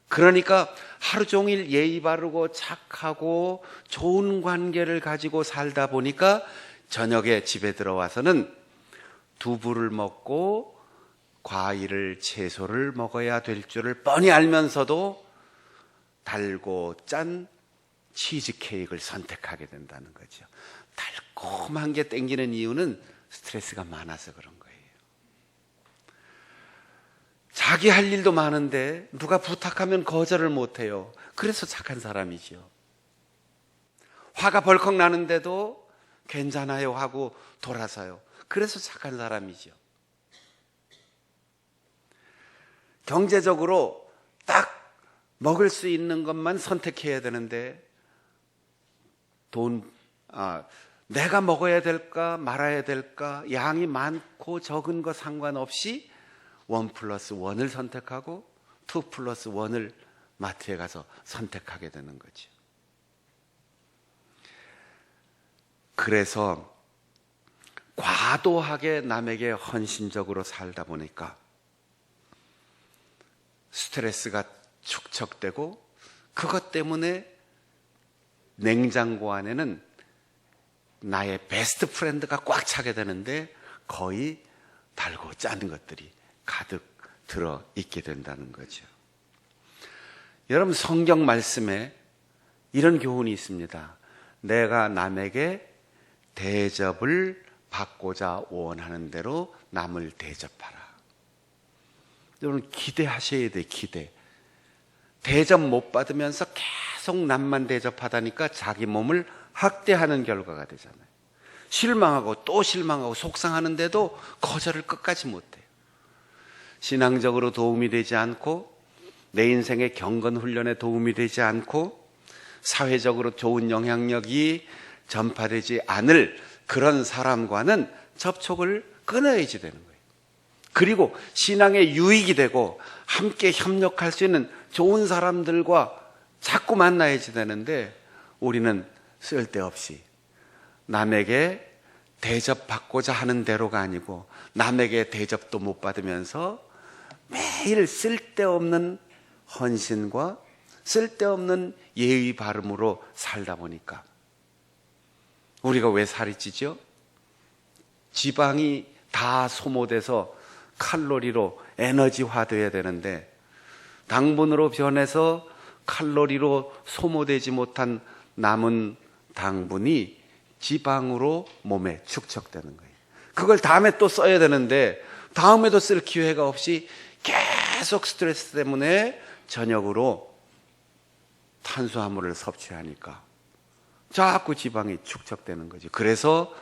그러니까 하루 종일 예의 바르고 착하고 좋은 관계를 가지고 살다 보니까 저녁에 집에 들어와서는 두부를 먹고 과일을 채소를 먹어야 될 줄을 뻔히 알면서도 달고 짠 치즈케이크를 선택하게 된다는 거죠. 달콤한 게 땡기는 이유는 스트레스가 많아서 그런 거예요. 자기 할 일도 많은데 누가 부탁하면 거절을 못해요. 그래서 착한 사람이죠. 화가 벌컥 나는데도 괜찮아요 하고 돌아서요. 그래서 착한 사람이죠. 경제적으로 딱 먹을 수 있는 것만 선택해야 되는데 내가 먹어야 될까 말아야 될까 양이 많고 적은 거 상관없이 1+1을 선택하고 2+1을 마트에 가서 선택하게 되는 거죠. 그래서 과도하게 남에게 헌신적으로 살다 보니까 스트레스가 축적되고 그것 때문에 냉장고 안에는 나의 베스트 프렌드가 꽉 차게 되는데 거의 달고 짠 것들이 가득 들어 있게 된다는 거죠. 여러분, 성경 말씀에 이런 교훈이 있습니다. 내가 남에게 대접을 받고자 원하는 대로 남을 대접하라. 여러분, 기대하셔야 돼요. 기대. 대접 못 받으면서 계속 남만 대접하다니까 자기 몸을 학대하는 결과가 되잖아요. 실망하고 또 실망하고 속상하는데도 거절을 끝까지 못해요. 신앙적으로 도움이 되지 않고 내 인생의 경건 훈련에 도움이 되지 않고 사회적으로 좋은 영향력이 전파되지 않을 그런 사람과는 접촉을 끊어야지 되는 거예요. 그리고 신앙에 유익이 되고 함께 협력할 수 있는 좋은 사람들과 자꾸 만나야지 되는데 우리는 쓸데없이 남에게 대접받고자 하는 대로가 아니고 남에게 대접도 못 받으면서 매일 쓸데없는 헌신과 쓸데없는 예의 바름으로 살다 보니까 우리가 왜 살이 찌죠? 지방이 다 소모돼서 칼로리로 에너지화돼야 되는데 당분으로 변해서 칼로리로 소모되지 못한 남은 당분이 지방으로 몸에 축적되는 거예요. 그걸 다음에 또 써야 되는데 다음에도 쓸 기회가 없이 계속 스트레스 때문에 저녁으로 탄수화물을 섭취하니까 자꾸 지방이 축적되는 거죠. 그래서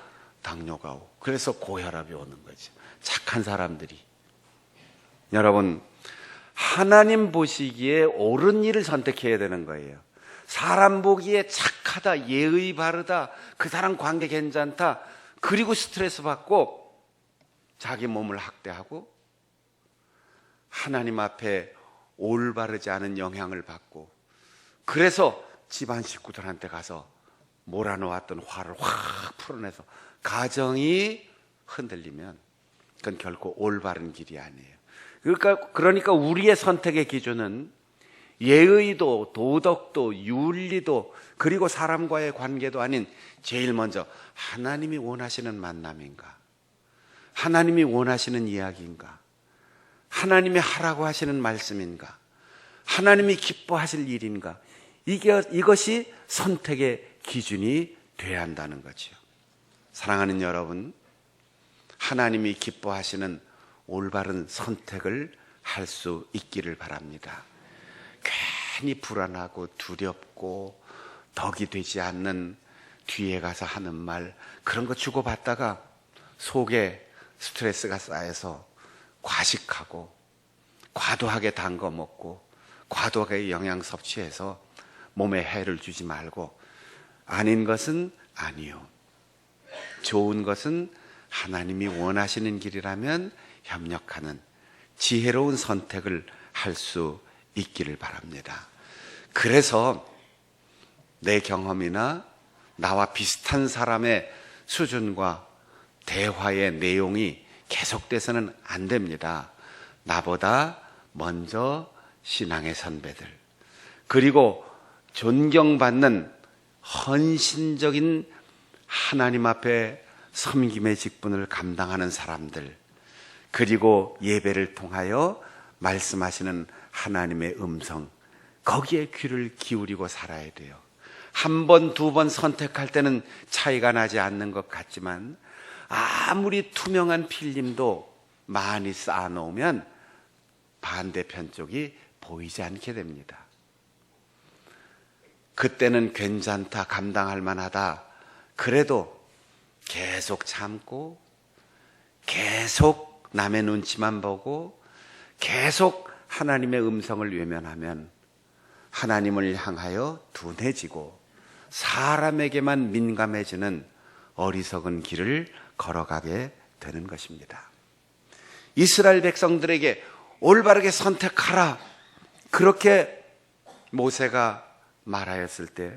당뇨가 오고 그래서 고혈압이 오는 거죠. 착한 사람들이. 여러분, 하나님 보시기에 옳은 일을 선택해야 되는 거예요. 사람 보기에 착하다, 예의 바르다, 그 사람 관계 괜찮다, 그리고 스트레스 받고 자기 몸을 학대하고 하나님 앞에 올바르지 않은 영향을 받고 그래서 집안 식구들한테 가서 몰아놓았던 화를 확 풀어내서 가정이 흔들리면 그건 결코 올바른 길이 아니에요. 그러니까 우리의 선택의 기준은 예의도 도덕도 윤리도 그리고 사람과의 관계도 아닌 제일 먼저 하나님이 원하시는 만남인가? 하나님이 원하시는 이야기인가? 하나님이 하라고 하시는 말씀인가? 하나님이 기뻐하실 일인가? 이것이 선택의 기준이 돼야 한다는 거죠. 사랑하는 여러분, 하나님이 기뻐하시는 올바른 선택을 할 수 있기를 바랍니다. 괜히 불안하고 두렵고 덕이 되지 않는 뒤에 가서 하는 말 그런 거 주고받다가 속에 스트레스가 쌓여서 과식하고 과도하게 단 거 먹고 과도하게 영양 섭취해서 몸에 해를 주지 말고 아닌 것은 아니요. 좋은 것은 하나님이 원하시는 길이라면 협력하는 지혜로운 선택을 할 수 있기를 바랍니다. 그래서 내 경험이나 나와 비슷한 사람의 수준과 대화의 내용이 계속돼서는 안 됩니다. 나보다 먼저 신앙의 선배들, 그리고 존경받는 헌신적인 하나님 앞에 섬김의 직분을 감당하는 사람들, 그리고 예배를 통하여 말씀하시는 하나님의 음성, 거기에 귀를 기울이고 살아야 돼요. 한 번, 두 번 선택할 때는 차이가 나지 않는 것 같지만 아무리 투명한 필름도 많이 쌓아놓으면 반대편 쪽이 보이지 않게 됩니다. 그때는 괜찮다, 감당할 만하다. 그래도 계속 참고 계속 남의 눈치만 보고 계속 하나님의 음성을 외면하면 하나님을 향하여 둔해지고 사람에게만 민감해지는 어리석은 길을 걸어가게 되는 것입니다. 이스라엘 백성들에게 올바르게 선택하라, 그렇게 모세가 말하였을 때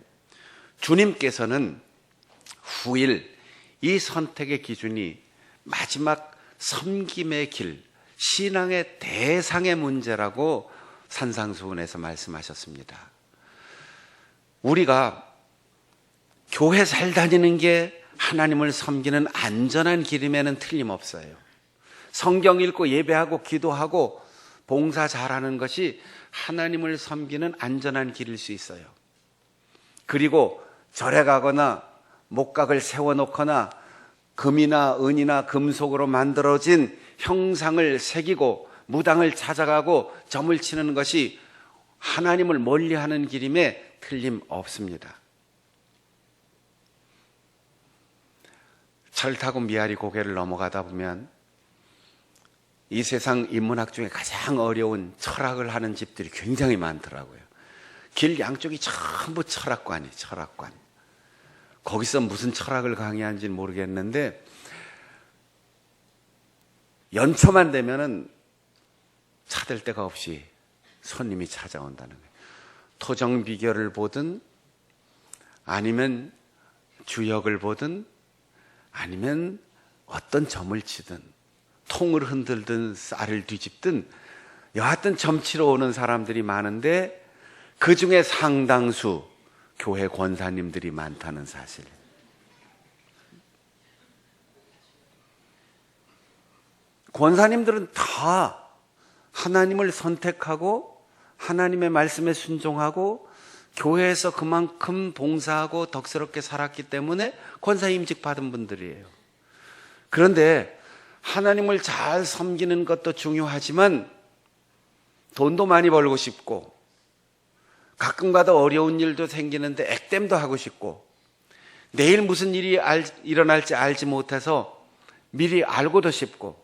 주님께서는 후일 이 선택의 기준이 마지막 섬김의 길, 신앙의 대상의 문제라고 산상수훈에서 말씀하셨습니다. 우리가 교회 잘 다니는 게 하나님을 섬기는 안전한 길임에는 틀림없어요. 성경 읽고 예배하고 기도하고 봉사 잘하는 것이 하나님을 섬기는 안전한 길일 수 있어요. 그리고 절에 가거나 목각을 세워놓거나 금이나 은이나 금속으로 만들어진 형상을 새기고 무당을 찾아가고 점을 치는 것이 하나님을 멀리하는 길임에 틀림없습니다. 철 타고 미아리 고개를 넘어가다 보면 이 세상 인문학 중에 가장 어려운 철학을 하는 집들이 굉장히 많더라고요. 길 양쪽이 전부 철학관이에요. 철학관. 거기서 무슨 철학을 강의하는지는 모르겠는데 연초만 되면은 찾을 데가 없이 손님이 찾아온다는 거예요. 토정비결을 보든 아니면 주역을 보든 아니면 어떤 점을 치든 통을 흔들든 쌀을 뒤집든 여하튼 점치러 오는 사람들이 많은데 그 중에 상당수 교회 권사님들이 많다는 사실. 권사님들은 다 하나님을 선택하고 하나님의 말씀에 순종하고 교회에서 그만큼 봉사하고 덕스럽게 살았기 때문에 권사 임직 받은 분들이에요. 그런데 하나님을 잘 섬기는 것도 중요하지만 돈도 많이 벌고 싶고 가끔가다 어려운 일도 생기는데 액땜도 하고 싶고 내일 무슨 일이 일어날지 알지 못해서 미리 알고도 싶고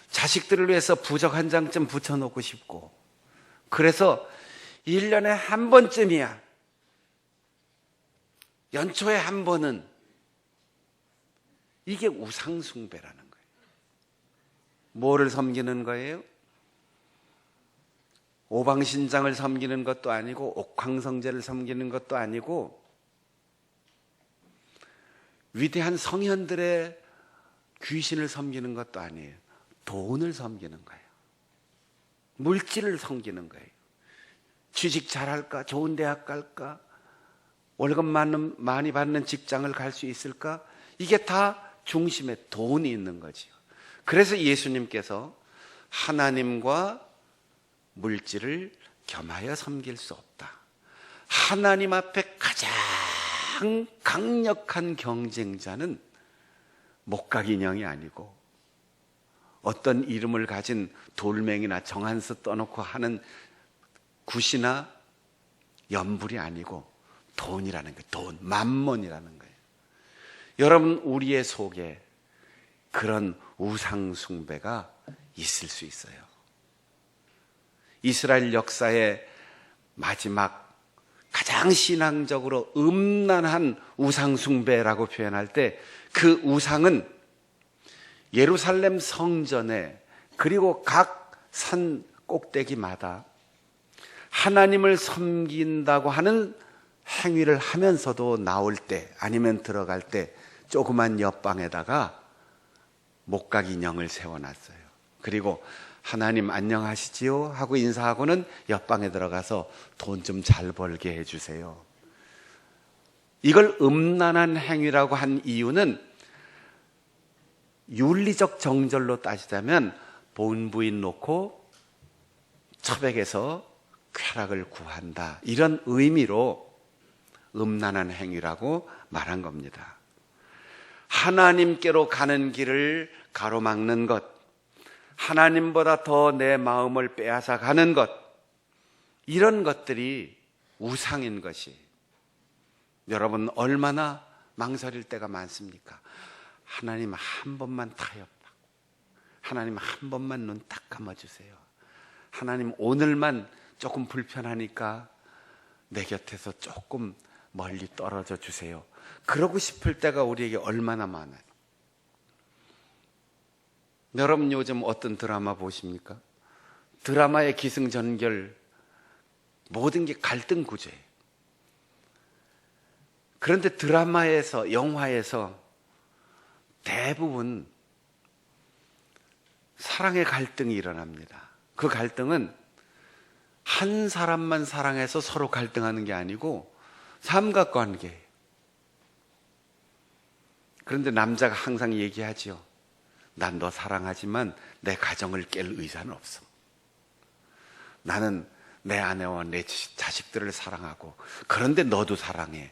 자식들을 위해서 부적 한 장쯤 붙여놓고 싶고 그래서 1년에 한 번쯤이야 연초에 한 번은 이게 우상숭배라는 거예요. 뭐를 섬기는 거예요? 오방신장을 섬기는 것도 아니고 옥황성제를 섬기는 것도 아니고 위대한 성현들의 귀신을 섬기는 것도 아니에요. 돈을 섬기는 거예요. 물질을 섬기는 거예요. 취직 잘할까? 좋은 대학 갈까? 월급 많이 받는 직장을 갈 수 있을까? 이게 다 중심에 돈이 있는 거지요. 그래서 예수님께서 하나님과 물질을 겸하여 섬길 수 없다. 하나님 앞에 가장 강력한 경쟁자는 목각 인형이 아니고 어떤 이름을 가진 돌멩이나 정한수 떠놓고 하는 굿이나 연불이 아니고 돈이라는 거예요. 돈, 만몬이라는 거예요. 여러분, 우리의 속에 그런 우상 숭배가 있을 수 있어요. 이스라엘 역사의 마지막 가장 신앙적으로 음란한 우상숭배라고 표현할 때 그 우상은 예루살렘 성전에 그리고 각 산 꼭대기마다 하나님을 섬긴다고 하는 행위를 하면서도 나올 때 아니면 들어갈 때 조그만 옆방에다가 목각 인형을 세워놨어요. 그리고 하나님 안녕하시지요 하고 인사하고는 옆방에 들어가서 돈 좀 잘 벌게 해주세요. 이걸 음란한 행위라고 한 이유는 윤리적 정절로 따지자면 본부인 놓고 처백에서 쾌락을 구한다, 이런 의미로 음란한 행위라고 말한 겁니다. 하나님께로 가는 길을 가로막는 것, 하나님보다 더 내 마음을 빼앗아 가는 것, 이런 것들이 우상인 것이, 여러분 얼마나 망설일 때가 많습니까? 하나님 한 번만 타협하고, 하나님 한 번만 눈 딱 감아주세요. 하나님 오늘만 조금 불편하니까 내 곁에서 조금 멀리 떨어져 주세요. 그러고 싶을 때가 우리에게 얼마나 많아요. 여러분 요즘 어떤 드라마 보십니까? 드라마의 기승전결, 모든 게 갈등 구조예요. 그런데 드라마에서, 영화에서 대부분 사랑의 갈등이 일어납니다. 그 갈등은 한 사람만 사랑해서 서로 갈등하는 게 아니고 삼각관계예요. 그런데 남자가 항상 얘기하죠. 난 너 사랑하지만 내 가정을 깰 의사는 없어. 나는 내 아내와 내 자식들을 사랑하고, 그런데 너도 사랑해.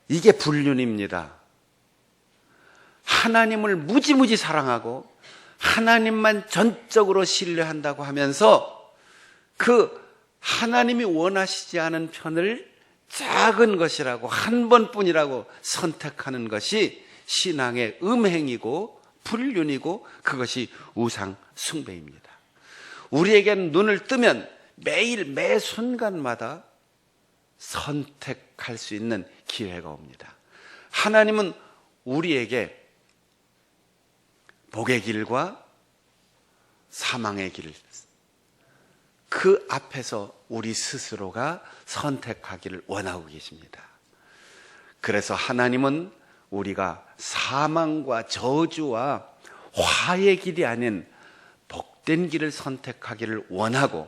이게 불륜입니다. 하나님을 무지무지 사랑하고 하나님만 전적으로 신뢰한다고 하면서 그 하나님이 원하시지 않은 편을 작은 것이라고, 한 번뿐이라고 선택하는 것이 신앙의 음행이고 불륜이고, 그것이 우상 숭배입니다. 우리에게는 눈을 뜨면 매일 매 순간마다 선택할 수 있는 기회가 옵니다. 하나님은 우리에게 복의 길과 사망의 길, 그 앞에서 우리 스스로가 선택하기를 원하고 계십니다. 그래서 하나님은 우리가 사망과 저주와 화의 길이 아닌 복된 길을 선택하기를 원하고,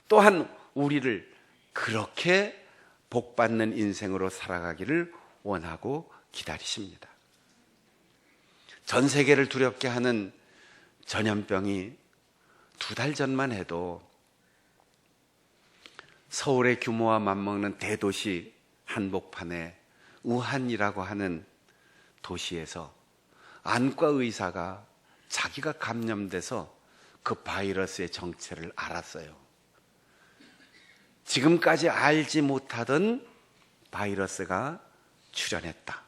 또한 우리를 그렇게 복받는 인생으로 살아가기를 원하고 기다리십니다. 전 세계를 두렵게 하는 전염병이 2달 전만 해도 서울의 규모와 맞먹는 대도시 한복판에 우한이라고 하는 도시에서 안과 의사가 자기가 감염돼서 그 바이러스의 정체를 알았어요. 지금까지 알지 못하던 바이러스가 출현했다.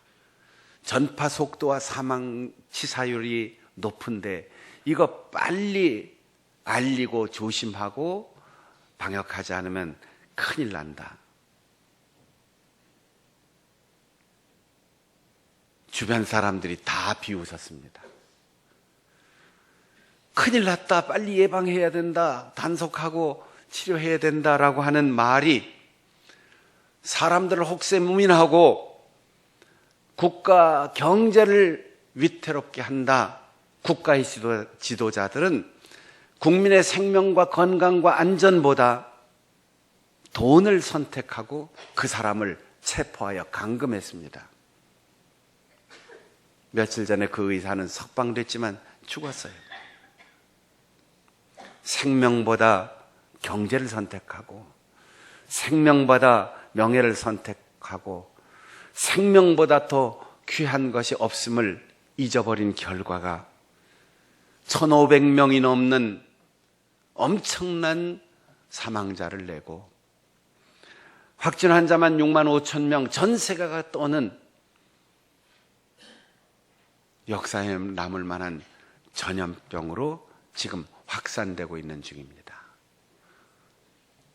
전파 속도와 사망 치사율이 높은데 이거 빨리 알리고 조심하고 방역하지 않으면 큰일 난다. 주변 사람들이 다 비웃었습니다. 큰일 났다, 빨리 예방해야 된다, 단속하고 치료해야 된다라고 하는 말이 사람들을 혹세무민하고 국가 경제를 위태롭게 한다. 국가의 지도자들은 국민의 생명과 건강과 안전보다 돈을 선택하고 그 사람을 체포하여 감금했습니다. 며칠 전에 그 의사는 석방됐지만 죽었어요. 생명보다 경제를 선택하고, 생명보다 명예를 선택하고, 생명보다 더 귀한 것이 없음을 잊어버린 결과가 1,500명이 넘는 엄청난 사망자를 내고, 확진 환자만 6만 5천 명, 전 세계가 떠는 역사에 남을 만한 전염병으로 지금 확산되고 있는 중입니다.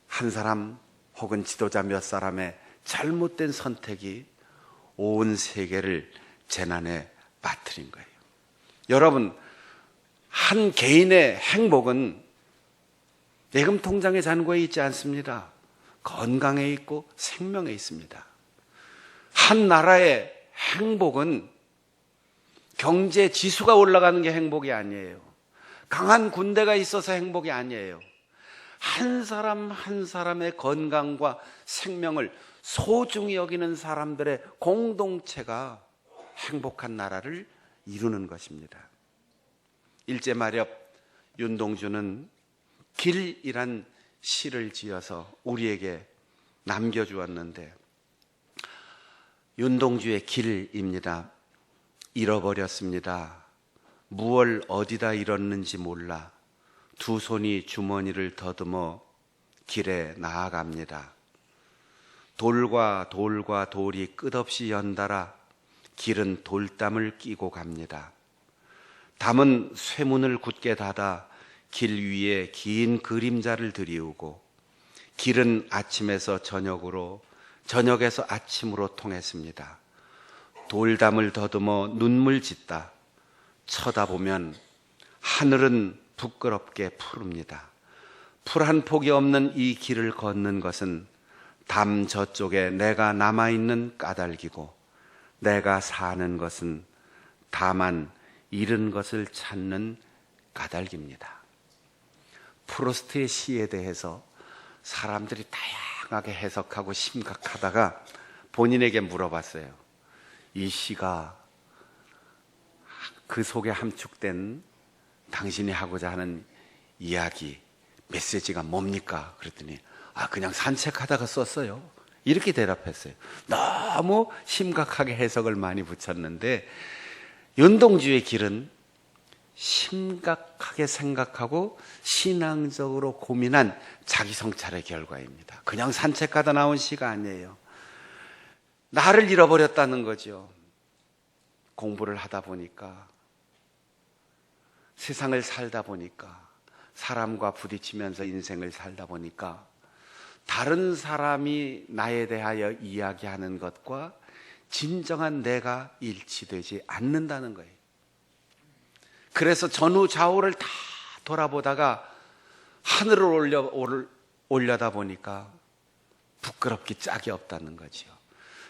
한 사람 혹은 지도자 몇 사람의 잘못된 선택이 온 세계를 재난에 빠뜨린 거예요. 여러분, 한 개인의 행복은 예금 통장의 잔고에 있지 않습니다. 건강에 있고 생명에 있습니다. 한 나라의 행복은 경제 지수가 올라가는 게 행복이 아니에요. 강한 군대가 있어서 행복이 아니에요. 한 사람 한 사람의 건강과 생명을 소중히 여기는 사람들의 공동체가 행복한 나라를 이루는 것입니다. 일제마렵 윤동주는 길이란 시를 지어서 우리에게 남겨주었는데, 윤동주의 길입니다. 잃어버렸습니다. 무얼 어디다 잃었는지 몰라 두 손이 주머니를 더듬어 길에 나아갑니다. 돌과 돌과 돌이 끝없이 연달아 길은 돌담을 끼고 갑니다. 담은 쇠문을 굳게 닫아 길 위에 긴 그림자를 들이우고, 길은 아침에서 저녁으로, 저녁에서 아침으로 통했습니다. 돌담을 더듬어 눈물 짓다 쳐다보면 하늘은 부끄럽게 푸릅니다. 풀 한 폭이 없는 이 길을 걷는 것은 담 저쪽에 내가 남아있는 까닭이고, 내가 사는 것은 다만 잃은 것을 찾는 까닭입니다. 프로스트의 시에 대해서 사람들이 다양하게 해석하고 심각하다가 본인에게 물어봤어요. 이 시가 그 속에 함축된 당신이 하고자 하는 이야기, 메시지가 뭡니까? 그랬더니 그냥 산책하다가 썼어요. 이렇게 대답했어요. 너무 심각하게 해석을 많이 붙였는데, 윤동주의 길은 심각하게 생각하고 신앙적으로 고민한 자기 성찰의 결과입니다. 그냥 산책하다 나온 시가 아니에요. 나를 잃어버렸다는 거죠. 공부를 하다 보니까, 세상을 살다 보니까, 사람과 부딪히면서 인생을 살다 보니까 다른 사람이 나에 대하여 이야기하는 것과 진정한 내가 일치되지 않는다는 거예요. 그래서 전후 좌우를 다 돌아보다가 하늘을 올려다 보니까 부끄럽기 짝이 없다는 거죠.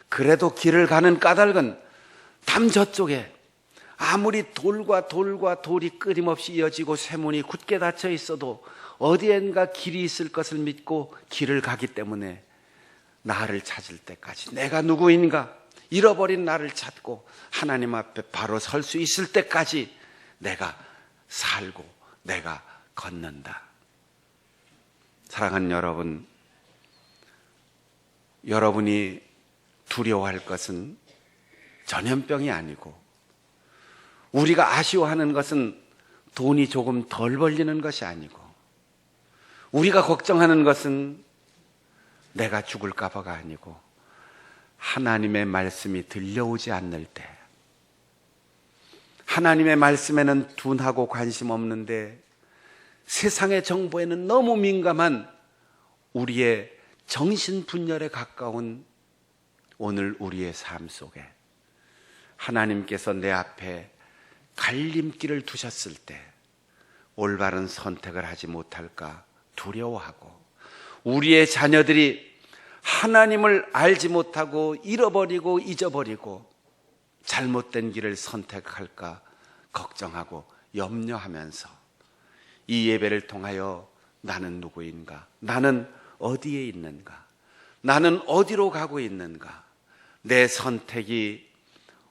그래도 길을 가는 까닭은 담 저쪽에 아무리 돌과 돌이 끊임없이 이어지고 쇠문이 굳게 닫혀 있어도 어디엔가 길이 있을 것을 믿고 길을 가기 때문에 나를 찾을 때까지, 내가 누구인가 잃어버린 나를 찾고 하나님 앞에 바로 설 수 있을 때까지 내가 살고 내가 걷는다. 사랑하는 여러분, 여러분이 두려워할 것은 전염병이 아니고, 우리가 아쉬워하는 것은 돈이 조금 덜 벌리는 것이 아니고, 우리가 걱정하는 것은 내가 죽을까 봐가 아니고, 하나님의 말씀이 들려오지 않을 때, 하나님의 말씀에는 둔하고 관심 없는데 세상의 정보에는 너무 민감한 우리의 정신분열에 가까운 오늘 우리의 삶 속에 하나님께서 내 앞에 갈림길을 두셨을 때 올바른 선택을 하지 못할까 두려워하고, 우리의 자녀들이 하나님을 알지 못하고 잃어버리고 잊어버리고 잘못된 길을 선택할까 걱정하고 염려하면서 이 예배를 통하여 나는 누구인가? 나는 어디에 있는가? 나는 어디로 가고 있는가? 내 선택이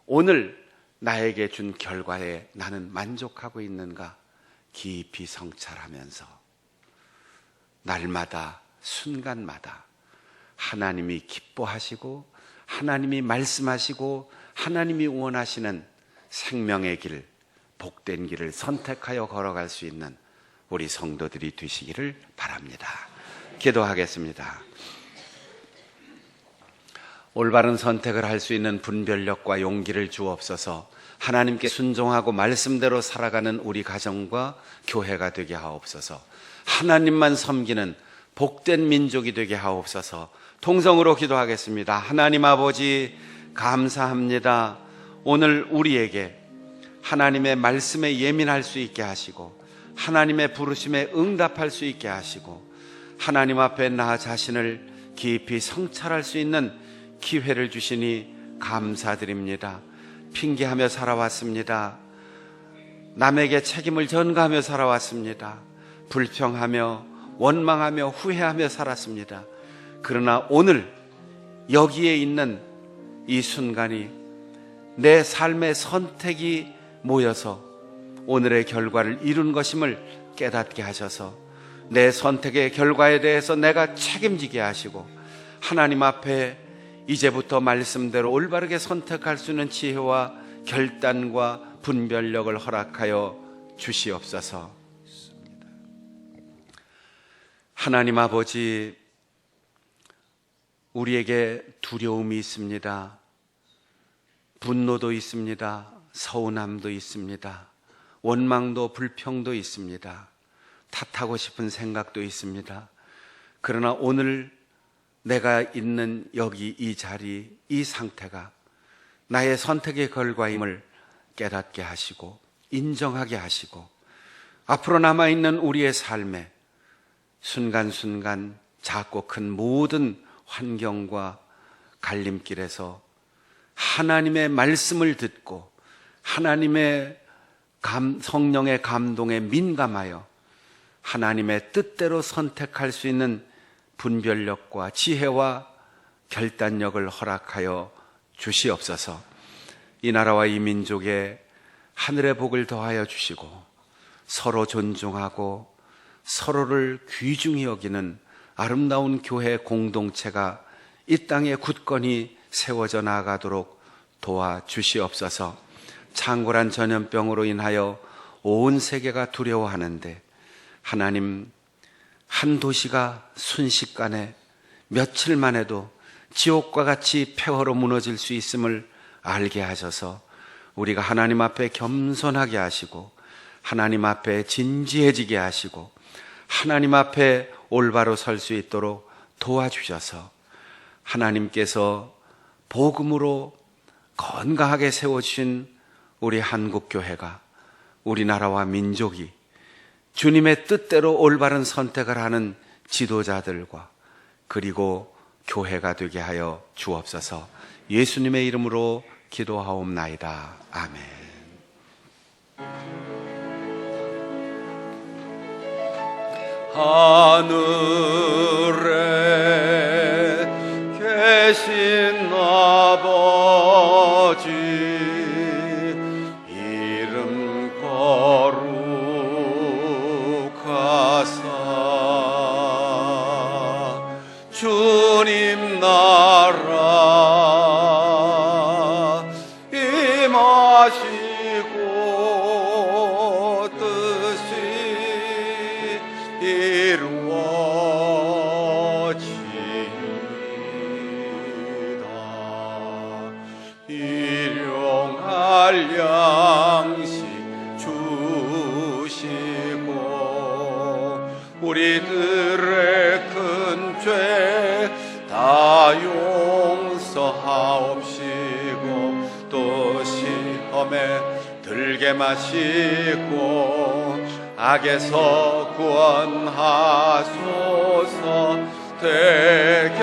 오늘 나에게 준 결과에 나는 만족하고 있는가? 깊이 성찰하면서 날마다 순간마다 하나님이 기뻐하시고 하나님이 말씀하시고 하나님이 원하시는 생명의 길, 복된 길을 선택하여 걸어갈 수 있는 우리 성도들이 되시기를 바랍니다. 기도하겠습니다. 올바른 선택을 할 수 있는 분별력과 용기를 주옵소서. 하나님께 순종하고 말씀대로 살아가는 우리 가정과 교회가 되게 하옵소서. 하나님만 섬기는 복된 민족이 되게 하옵소서. 통성으로 기도하겠습니다. 하나님 아버지, 감사합니다. 오늘 우리에게 하나님의 말씀에 예민할 수 있게 하시고 하나님의 부르심에 응답할 수 있게 하시고 하나님 앞에 나 자신을 깊이 성찰할 수 있는 기회를 주시니 감사드립니다. 핑계하며 살아왔습니다. 남에게 책임을 전가하며 살아왔습니다. 불평하며 원망하며 후회하며 살았습니다. 그러나 오늘 여기에 있는 이 순간이 내 삶의 선택이 모여서 오늘의 결과를 이룬 것임을 깨닫게 하셔서 내 선택의 결과에 대해서 내가 책임지게 하시고 하나님 앞에 이제부터 말씀대로 올바르게 선택할 수 있는 지혜와 결단과 분별력을 허락하여 주시옵소서. 하나님 아버지, 우리에게 두려움이 있습니다. 분노도 있습니다. 서운함도 있습니다. 원망도 불평도 있습니다. 탓하고 싶은 생각도 있습니다. 그러나 오늘 내가 있는 여기 이 자리, 이 상태가 나의 선택의 결과임을 깨닫게 하시고 인정하게 하시고 앞으로 남아있는 우리의 삶에 순간순간 작고 큰 모든 환경과 갈림길에서 하나님의 말씀을 듣고 하나님의 성령의 감동에 민감하여 하나님의 뜻대로 선택할 수 있는 분별력과 지혜와 결단력을 허락하여 주시옵소서. 이 나라와 이 민족에 하늘의 복을 더하여 주시고 서로 존중하고 서로를 귀중히 여기는 아름다운 교회 공동체가 이 땅에 굳건히 세워져 나가도록 도와주시옵소서. 창궐한 전염병으로 인하여 온 세계가 두려워하는데 하나님, 한 도시가 순식간에 며칠만 해도 지옥과 같이 폐허로 무너질 수 있음을 알게 하셔서 우리가 하나님 앞에 겸손하게 하시고 하나님 앞에 진지해지게 하시고 하나님 앞에 올바로 설 수 있도록 도와주셔서 하나님께서 복음으로 건강하게 세워주신 우리 한국교회가, 우리나라와 민족이 주님의 뜻대로 올바른 선택을 하는 지도자들과 그리고 교회가 되게 하여 주옵소서. 예수님의 이름으로 기도하옵나이다. 아멘. 하늘에 계신 아버지, 이름 거룩하사 주님 나라 임하시고 뜻이 이루어지이다. 일용할 양식 주시고 우리들의 큰 죄 다 용서하옵시고 또 시험에 들게 마시고 악에서 구원하소서. 되게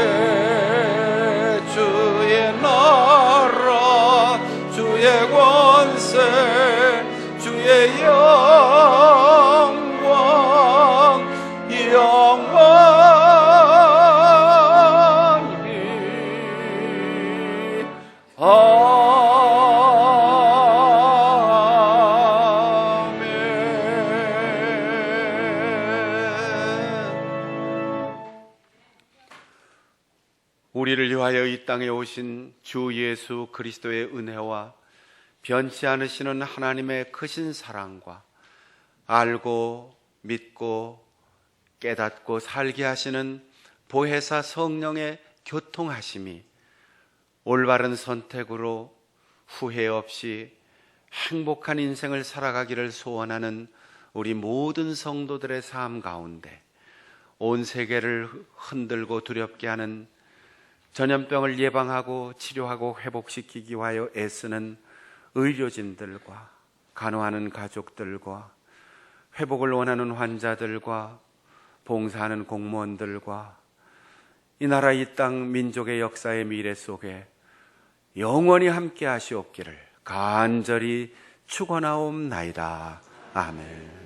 주의 나라 주의 권세 주의 영광 우리를 위하여 이 땅에 오신 주 예수 그리스도의 은혜와 변치 않으시는 하나님의 크신 사랑과 알고 믿고 깨닫고 살게 하시는 보혜사 성령의 교통하심이 올바른 선택으로 후회 없이 행복한 인생을 살아가기를 소원하는 우리 모든 성도들의 삶 가운데 온 세계를 흔들고 두렵게 하는 전염병을 예방하고 치료하고 회복시키기 위하여 애쓰는 의료진들과 간호하는 가족들과 회복을 원하는 환자들과 봉사하는 공무원들과 이 나라 이 땅 민족의 역사의 미래 속에 영원히 함께 하시옵기를 간절히 축원하옵나이다. 아멘.